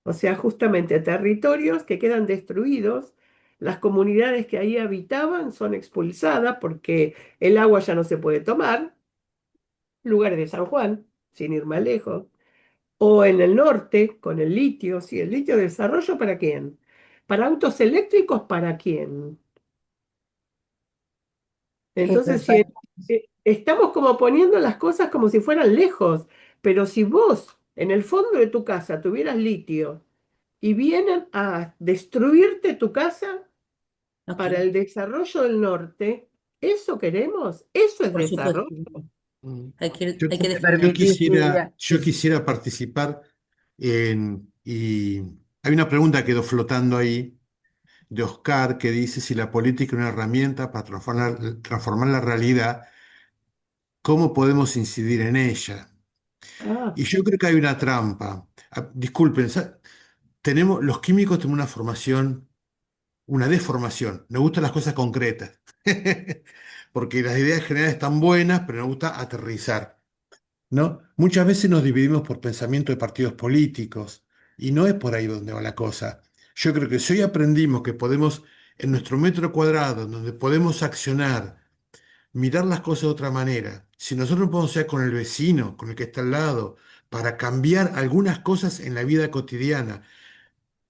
Speaker 4: O sea, justamente territorios que quedan destruidos, las comunidades que ahí habitaban son expulsadas porque el agua ya no se puede tomar, lugares de San Juan, sin ir más lejos, o en el norte con el litio, sí, el litio de desarrollo ¿para quién? ¿Para autos eléctricos para quién? Entonces, si
Speaker 1: Exacto.
Speaker 4: estamos como poniendo las cosas como si fueran lejos, pero si vos en el fondo de tu casa tuvieras litio y vienen a destruirte tu casa
Speaker 6: No
Speaker 4: para
Speaker 6: quiero,
Speaker 4: el desarrollo del norte, ¿eso queremos? ¿Eso es
Speaker 6: por supuesto.
Speaker 4: desarrollo?
Speaker 3: Yo,
Speaker 6: Hay que
Speaker 1: ¿Me
Speaker 3: yo
Speaker 6: defenderlo.
Speaker 1: permitís,
Speaker 3: quisiera,
Speaker 1: Silvia?
Speaker 3: yo quisiera participar y hay una pregunta que quedó flotando ahí de Oscar que dice si la política es una herramienta para transformar la realidad, ¿cómo podemos incidir en ella?
Speaker 4: Ah,
Speaker 3: Y yo creo que hay una trampa. Disculpen, los químicos tenemos una formación, una deformación. Nos gustan las cosas concretas. Porque las ideas generales están buenas, pero nos gusta aterrizar. ¿No? Muchas veces nos dividimos por pensamiento de partidos políticos y no es por ahí donde va la cosa. Yo creo que si hoy aprendimos que podemos, en nuestro metro cuadrado, donde podemos accionar, mirar las cosas de otra manera, si nosotros no podemos ser con el vecino, con el que está al lado, para cambiar algunas cosas en la vida cotidiana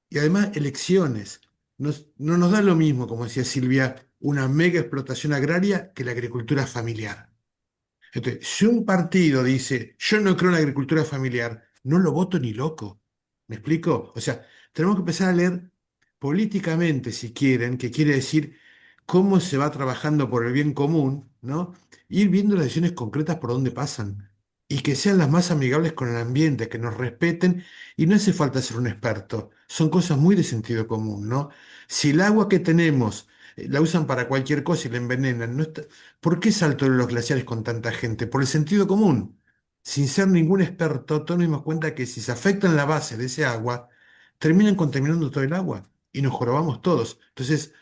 Speaker 3: y además elecciones, no nos da lo mismo, como decía Silvia, una mega explotación agraria que la agricultura familiar. Entonces, si un partido dice, yo no creo en la agricultura familiar, no lo voto ni loco. ¿Me explico? O sea, tenemos que empezar a leer políticamente, si quieren, que quiere decir cómo se va trabajando por el bien común, ¿no? Ir viendo las decisiones concretas por dónde pasan y que sean las más amigables con el ambiente, que nos respeten y no hace falta ser un experto. Son cosas muy de sentido común, ¿no? Si el agua que tenemos la usan para cualquier cosa y la envenenan, no está, ¿por qué saltó en los glaciares con tanta gente? Por el sentido común. Sin ser ningún experto, todos nos dimos cuenta que si se afectan la base de ese agua, terminan contaminando todo el agua y nos jorobamos todos. Entonces,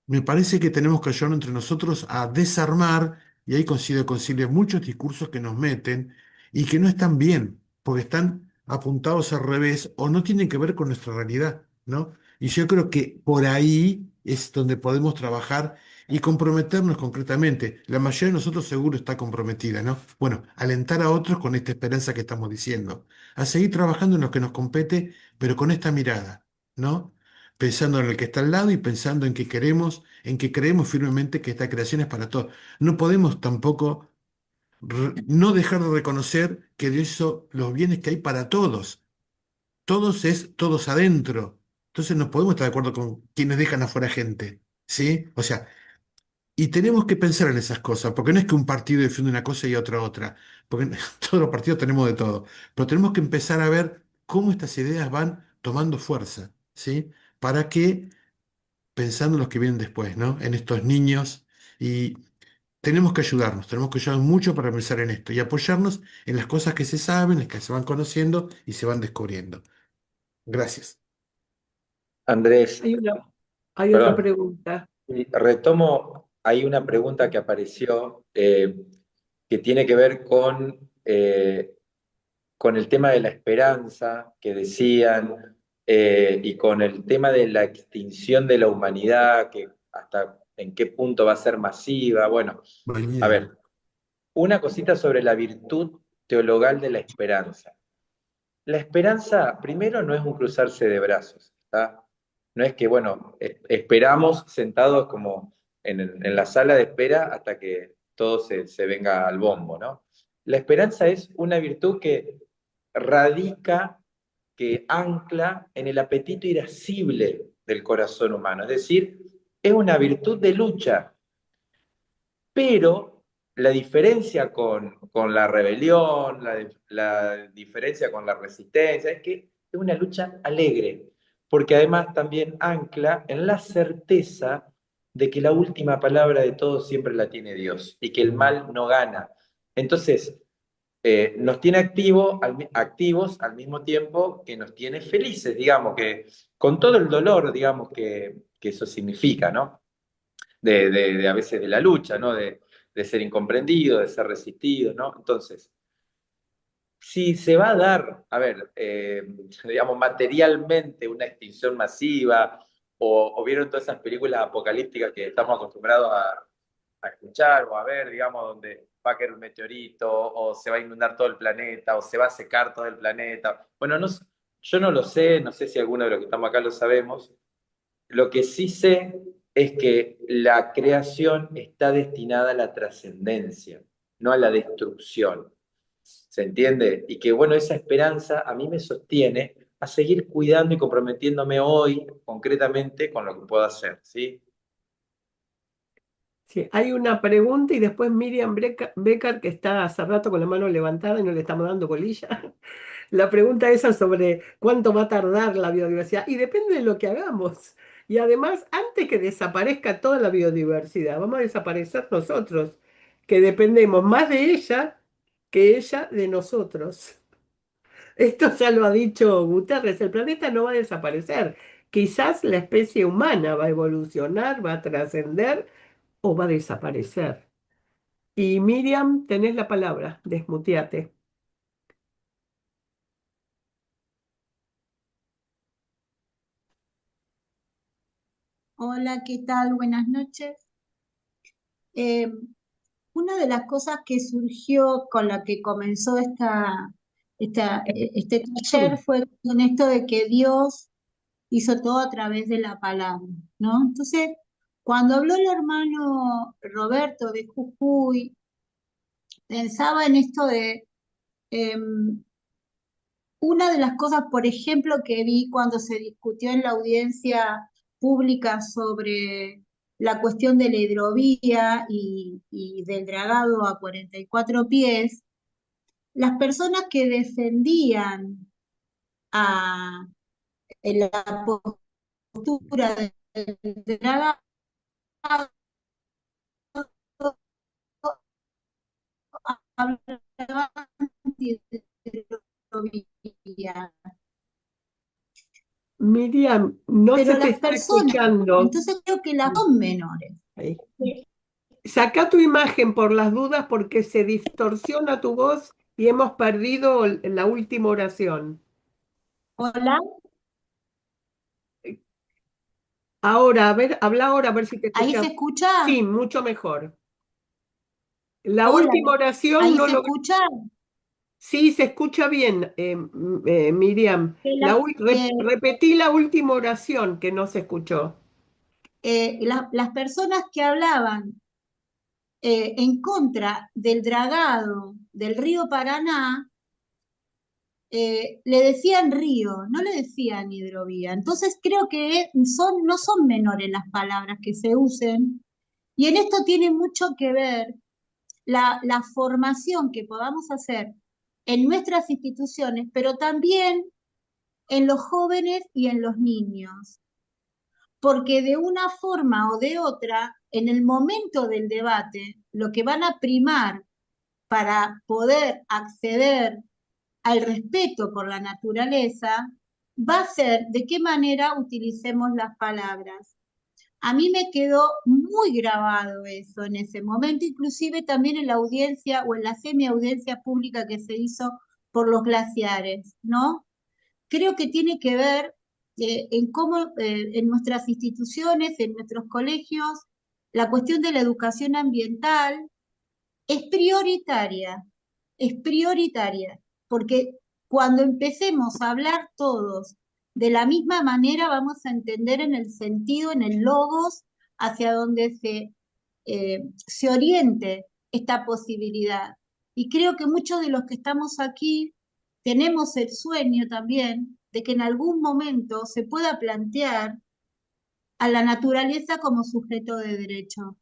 Speaker 3: me parece que tenemos que ayudarnos entre nosotros a desarmar, y ahí coincido con Silvia, muchos discursos que nos meten y que no están bien, porque están apuntados al revés o no tienen que ver con nuestra realidad, ¿no? Y yo creo que por ahí es donde podemos trabajar y comprometernos concretamente. La mayoría de nosotros seguro está comprometida, ¿no? Bueno, alentar a otros con esta esperanza que estamos diciendo, a seguir trabajando en lo que nos compete, pero con esta mirada, ¿no? Pensando en el que está al lado y pensando en que queremos, en que creemos firmemente que esta creación es para todos. No podemos tampoco no dejar de reconocer que de eso los bienes que hay para todos. Todos es todos adentro. Entonces no podemos estar de acuerdo con quienes dejan afuera gente. ¿Sí? O sea, y tenemos que pensar en esas cosas, porque no es que un partido defiende una cosa y otra otra, porque todos los partidos tenemos de todo, pero tenemos que empezar a ver cómo estas ideas van tomando fuerza, ¿sí? Para que pensando en los que vienen después, ¿no? En estos niños y tenemos que ayudarnos mucho para pensar en esto y apoyarnos en las cosas que se saben, las que se van conociendo y se van descubriendo. Gracias.
Speaker 2: Andrés,
Speaker 4: hay una, hay otra
Speaker 2: perdón,
Speaker 4: pregunta.
Speaker 2: y retomo, hay una pregunta que apareció que tiene que ver con el tema de la esperanza que decían y con el tema de la extinción de la humanidad, que hasta en qué punto va a ser masiva. Bueno, a
Speaker 3: Bañero.
Speaker 2: ver, una cosita sobre la virtud teologal de la esperanza. La esperanza, primero, no es un cruzarse de brazos, ¿tá? No es que, bueno, esperamos sentados como en la sala de espera hasta que todo se venga al bombo, ¿no? La esperanza es una virtud que radica, que ancla en el apetito irascible del corazón humano, es decir, es una virtud de lucha. Pero la diferencia con la rebelión, la diferencia con la resistencia, es que es una lucha alegre, porque además también ancla en la certeza de que la última palabra de todo siempre la tiene Dios y que el mal no gana. Entonces, nos tiene activos al mismo tiempo que nos tiene felices, digamos, que con todo el dolor, digamos, que eso significa, ¿no? De a veces de la lucha, ¿no? De ser incomprendido, de ser resistido, ¿no? Entonces, si se va a dar, a ver, digamos, materialmente una extinción masiva, o vieron todas esas películas apocalípticas que estamos acostumbrados a escuchar o a ver, digamos, donde va a caer un meteorito, o se va a inundar todo el planeta, o se va a secar todo el planeta. Bueno, no, yo no lo sé, no sé si alguno de los que estamos acá lo sabemos. Lo que sí sé es que la creación está destinada a la trascendencia, no a la destrucción. ¿Se entiende? Y que bueno, esa esperanza a mí me sostiene a seguir cuidando y comprometiéndome hoy concretamente con lo que puedo hacer, ¿sí?
Speaker 4: Sí, hay una pregunta y después Miriam Becker, que está hace rato con la mano levantada y no le estamos dando bolilla. La pregunta esa sobre cuánto va a tardar la biodiversidad y depende de lo que hagamos. Y además, antes que desaparezca toda la biodiversidad, vamos a desaparecer nosotros, que dependemos más de ella que ella de nosotros. Esto ya lo ha dicho Guterres, el planeta no va a desaparecer. Quizás la especie humana va a evolucionar, va a trascender o va a desaparecer. Y Miriam, tenés la palabra, desmuteate.
Speaker 7: Hola, ¿qué tal? Buenas noches. Eh, una de las cosas que surgió con la que comenzó este taller fue con esto de que Dios hizo todo a través de la palabra, ¿no? Entonces, cuando habló el hermano Roberto de Jujuy, pensaba en esto de una de las cosas, por ejemplo, que vi cuando se discutió en la audiencia pública sobre la cuestión de la hidrovía y del dragado a 44 pies, las personas que defendían a la postura del dragado hablaban de hidrovía.
Speaker 4: Miriam, no se
Speaker 7: Pero
Speaker 4: te
Speaker 7: las
Speaker 4: está
Speaker 7: personas,
Speaker 4: escuchando.
Speaker 7: entonces creo que las son menores.
Speaker 4: Ahí. Saca tu imagen por las dudas porque se distorsiona tu voz y hemos perdido la última oración.
Speaker 7: Hola,
Speaker 4: Ahora, a ver, habla ahora, a ver si te
Speaker 7: ahí se
Speaker 4: escuchas.
Speaker 7: escucha.
Speaker 4: Sí, mucho mejor. La
Speaker 7: Hola,
Speaker 4: última oración
Speaker 7: ahí
Speaker 4: no
Speaker 7: se
Speaker 4: lo...
Speaker 7: escucha.
Speaker 4: Sí, se escucha bien, Miriam.
Speaker 7: Que la- que,
Speaker 4: Repetí la última oración que no se escuchó.
Speaker 7: las personas que hablaban en contra del dragado del río Paraná le decían río, no le decían hidrovía. Entonces creo que no son menores las palabras que se usen. Y en esto tiene mucho que ver la formación que podamos hacer en nuestras instituciones, pero también en los jóvenes y en los niños. Porque de una forma o de otra, en el momento del debate, lo que van a primar para poder acceder al respeto por la naturaleza va a ser de qué manera utilicemos las palabras. A mí me quedó muy grabado eso en ese momento, inclusive también en la audiencia o en la semiaudiencia pública que se hizo por los glaciares, ¿no? Creo que tiene que ver en cómo en nuestras instituciones, en nuestros colegios, la cuestión de la educación ambiental es prioritaria, porque cuando empecemos a hablar todos de la misma manera, vamos a entender en el sentido, en el logos, hacia donde se oriente esta posibilidad. Y creo que muchos de los que estamos aquí tenemos el sueño también de que en algún momento se pueda plantear a la naturaleza como sujeto de derecho.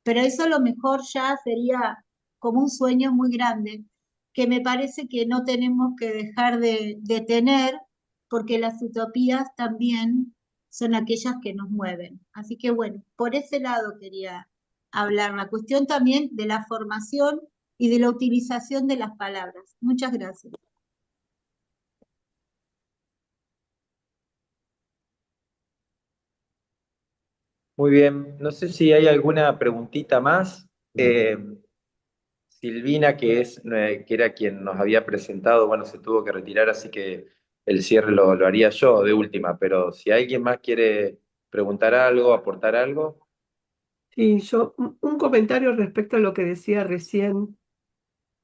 Speaker 7: pero eso a lo mejor ya sería como un sueño muy grande, que me parece que no tenemos que dejar de tener, porque las utopías también son aquellas que nos mueven. Así que bueno, por ese lado quería hablar, la cuestión también de la formación y de la utilización de las palabras. Muchas gracias.
Speaker 2: Muy bien, no sé si hay alguna preguntita más. Silvina, que era quien nos había presentado, bueno, se tuvo que retirar, así que el cierre lo haría yo de última, pero si alguien más quiere preguntar algo, aportar algo.
Speaker 4: Sí, yo, un comentario respecto a lo que decía recién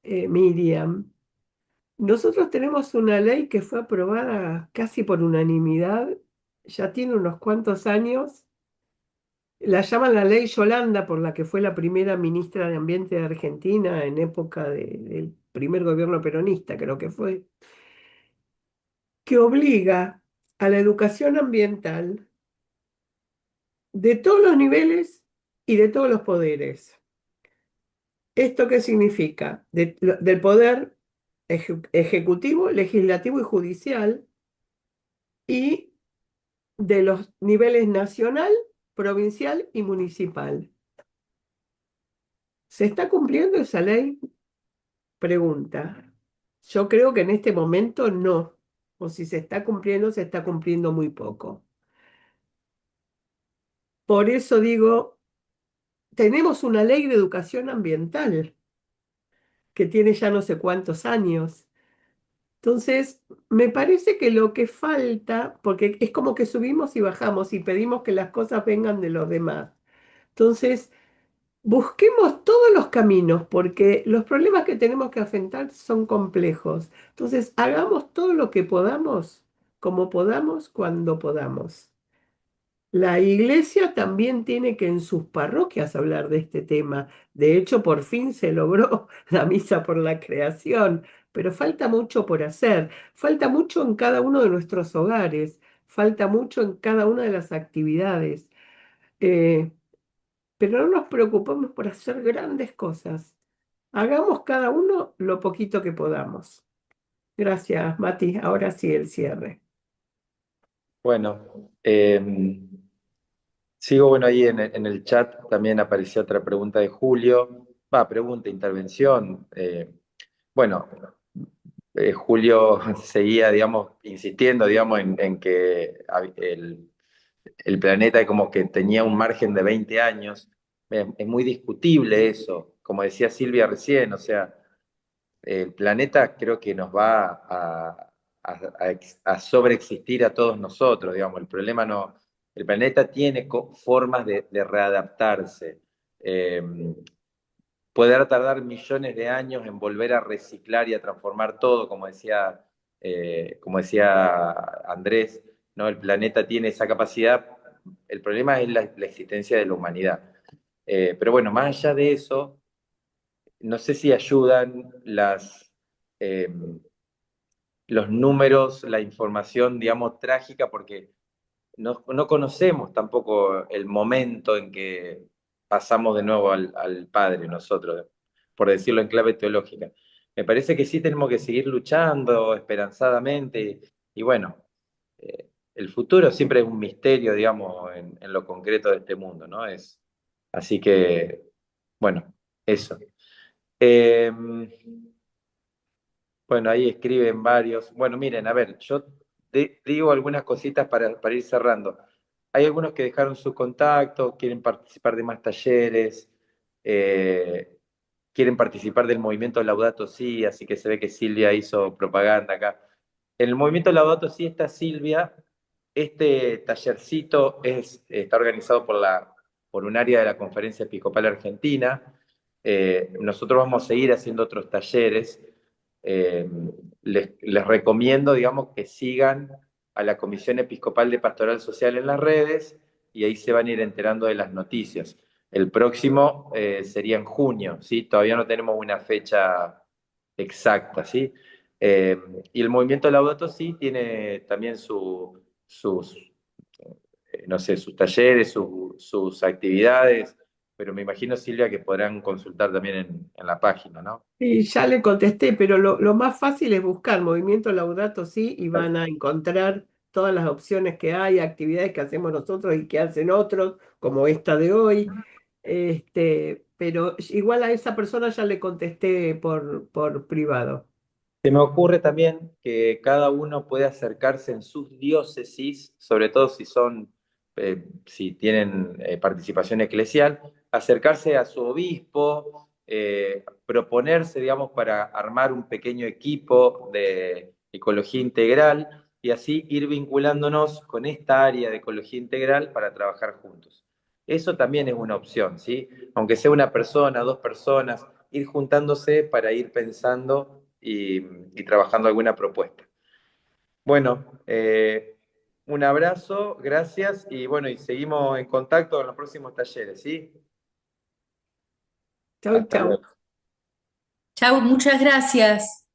Speaker 4: Miriam. Nosotros tenemos una ley que fue aprobada casi por unanimidad, ya tiene unos cuantos años, la llaman la ley Yolanda, por la que fue la primera ministra de Ambiente de Argentina en época del primer gobierno peronista, creo que fue, que obliga a la educación ambiental de todos los niveles y de todos los poderes. ¿Esto qué significa? Del poder ejecutivo, legislativo y judicial, y de los niveles nacional, provincial y municipal. ¿Se está cumpliendo esa ley? Pregunta. Yo creo que en este momento no. O si se está cumpliendo muy poco. Por eso digo, tenemos una ley de educación ambiental que tiene ya no sé cuántos años. Entonces, me parece que lo que falta, porque es como que subimos y bajamos y pedimos que las cosas vengan de los demás. Entonces, busquemos todos los caminos, porque los problemas que tenemos que afrontar son complejos. Entonces, hagamos todo lo que podamos, como podamos, cuando podamos. La iglesia también tiene que en sus parroquias hablar de este tema. De hecho, por fin se logró la misa por la creación, pero falta mucho por hacer. Falta mucho en cada uno de nuestros hogares, falta mucho en cada una de las actividades. Eh, pero no nos preocupemos por hacer grandes cosas. Hagamos cada uno lo poquito que podamos. Gracias, Mati. Ahora sí el cierre.
Speaker 2: Bueno, sigo, bueno, ahí en el chat también apareció otra pregunta de Julio, pregunta, intervención. Bueno, Julio seguía, digamos, insistiendo, digamos, en que el planeta como que tenía un margen de 20 años. Es muy discutible eso, como decía Silvia recién, o sea, el planeta creo que nos va a sobreexistir a todos nosotros, digamos, el problema no, el planeta tiene formas de readaptarse. Eh, Poder tardar millones de años en volver a reciclar y a transformar todo, como decía Andrés, ¿no? El planeta tiene esa capacidad, el problema es la existencia de la humanidad. Pero bueno, más allá de eso, no sé si ayudan eh, los números, la información, digamos, trágica, porque no conocemos tampoco el momento en que pasamos de nuevo al Padre nosotros, por decirlo en clave teológica. Me parece que sí tenemos que seguir luchando esperanzadamente y bueno, el futuro siempre es un misterio, digamos, en lo concreto de este mundo, ¿no? Así que, bueno, eso. Eh, bueno, ahí escriben varios. Bueno, miren, a ver, yo digo algunas cositas para ir cerrando. Hay algunos que dejaron su contacto, quieren participar de más talleres, eh, quieren participar del movimiento Laudato Si, así que se ve que Silvia hizo propaganda acá. En el movimiento Laudato Si está Silvia. Este tallercito está organizado por un área de la Conferencia Episcopal Argentina. Nosotros vamos a seguir haciendo otros talleres. Eh, les recomiendo, digamos, que sigan a la Comisión Episcopal de Pastoral Social en las redes y ahí se van a ir enterando de las noticias. El próximo sería en junio, ¿sí? Todavía no tenemos una fecha exacta, ¿sí? Eh, y el movimiento Laudato Si tiene también sus, no sé, sus talleres, sus actividades. pero me imagino, Silvia, que podrán consultar también en la página, ¿no?
Speaker 4: Y ya le contesté, pero lo más fácil es buscar Movimiento Laudato Si y van a encontrar todas las opciones que hay, actividades que hacemos nosotros y que hacen otros, como esta de hoy. Pero igual a esa persona ya le contesté por privado.
Speaker 2: Se me ocurre también que cada uno puede acercarse en sus diócesis, sobre todo si tienen participación eclesial, acercarse a su obispo, proponerse, digamos, para armar un pequeño equipo de ecología integral y así ir vinculándonos con esta área de ecología integral para trabajar juntos. Eso también es una opción, ¿sí? Aunque sea una persona, dos personas, ir juntándose para ir pensando y trabajando alguna propuesta. Bueno, un abrazo, gracias y bueno, y seguimos en contacto en los próximos talleres, ¿sí?
Speaker 4: Chau,
Speaker 2: Hasta
Speaker 4: chau.
Speaker 2: luego.
Speaker 6: Chau, muchas gracias.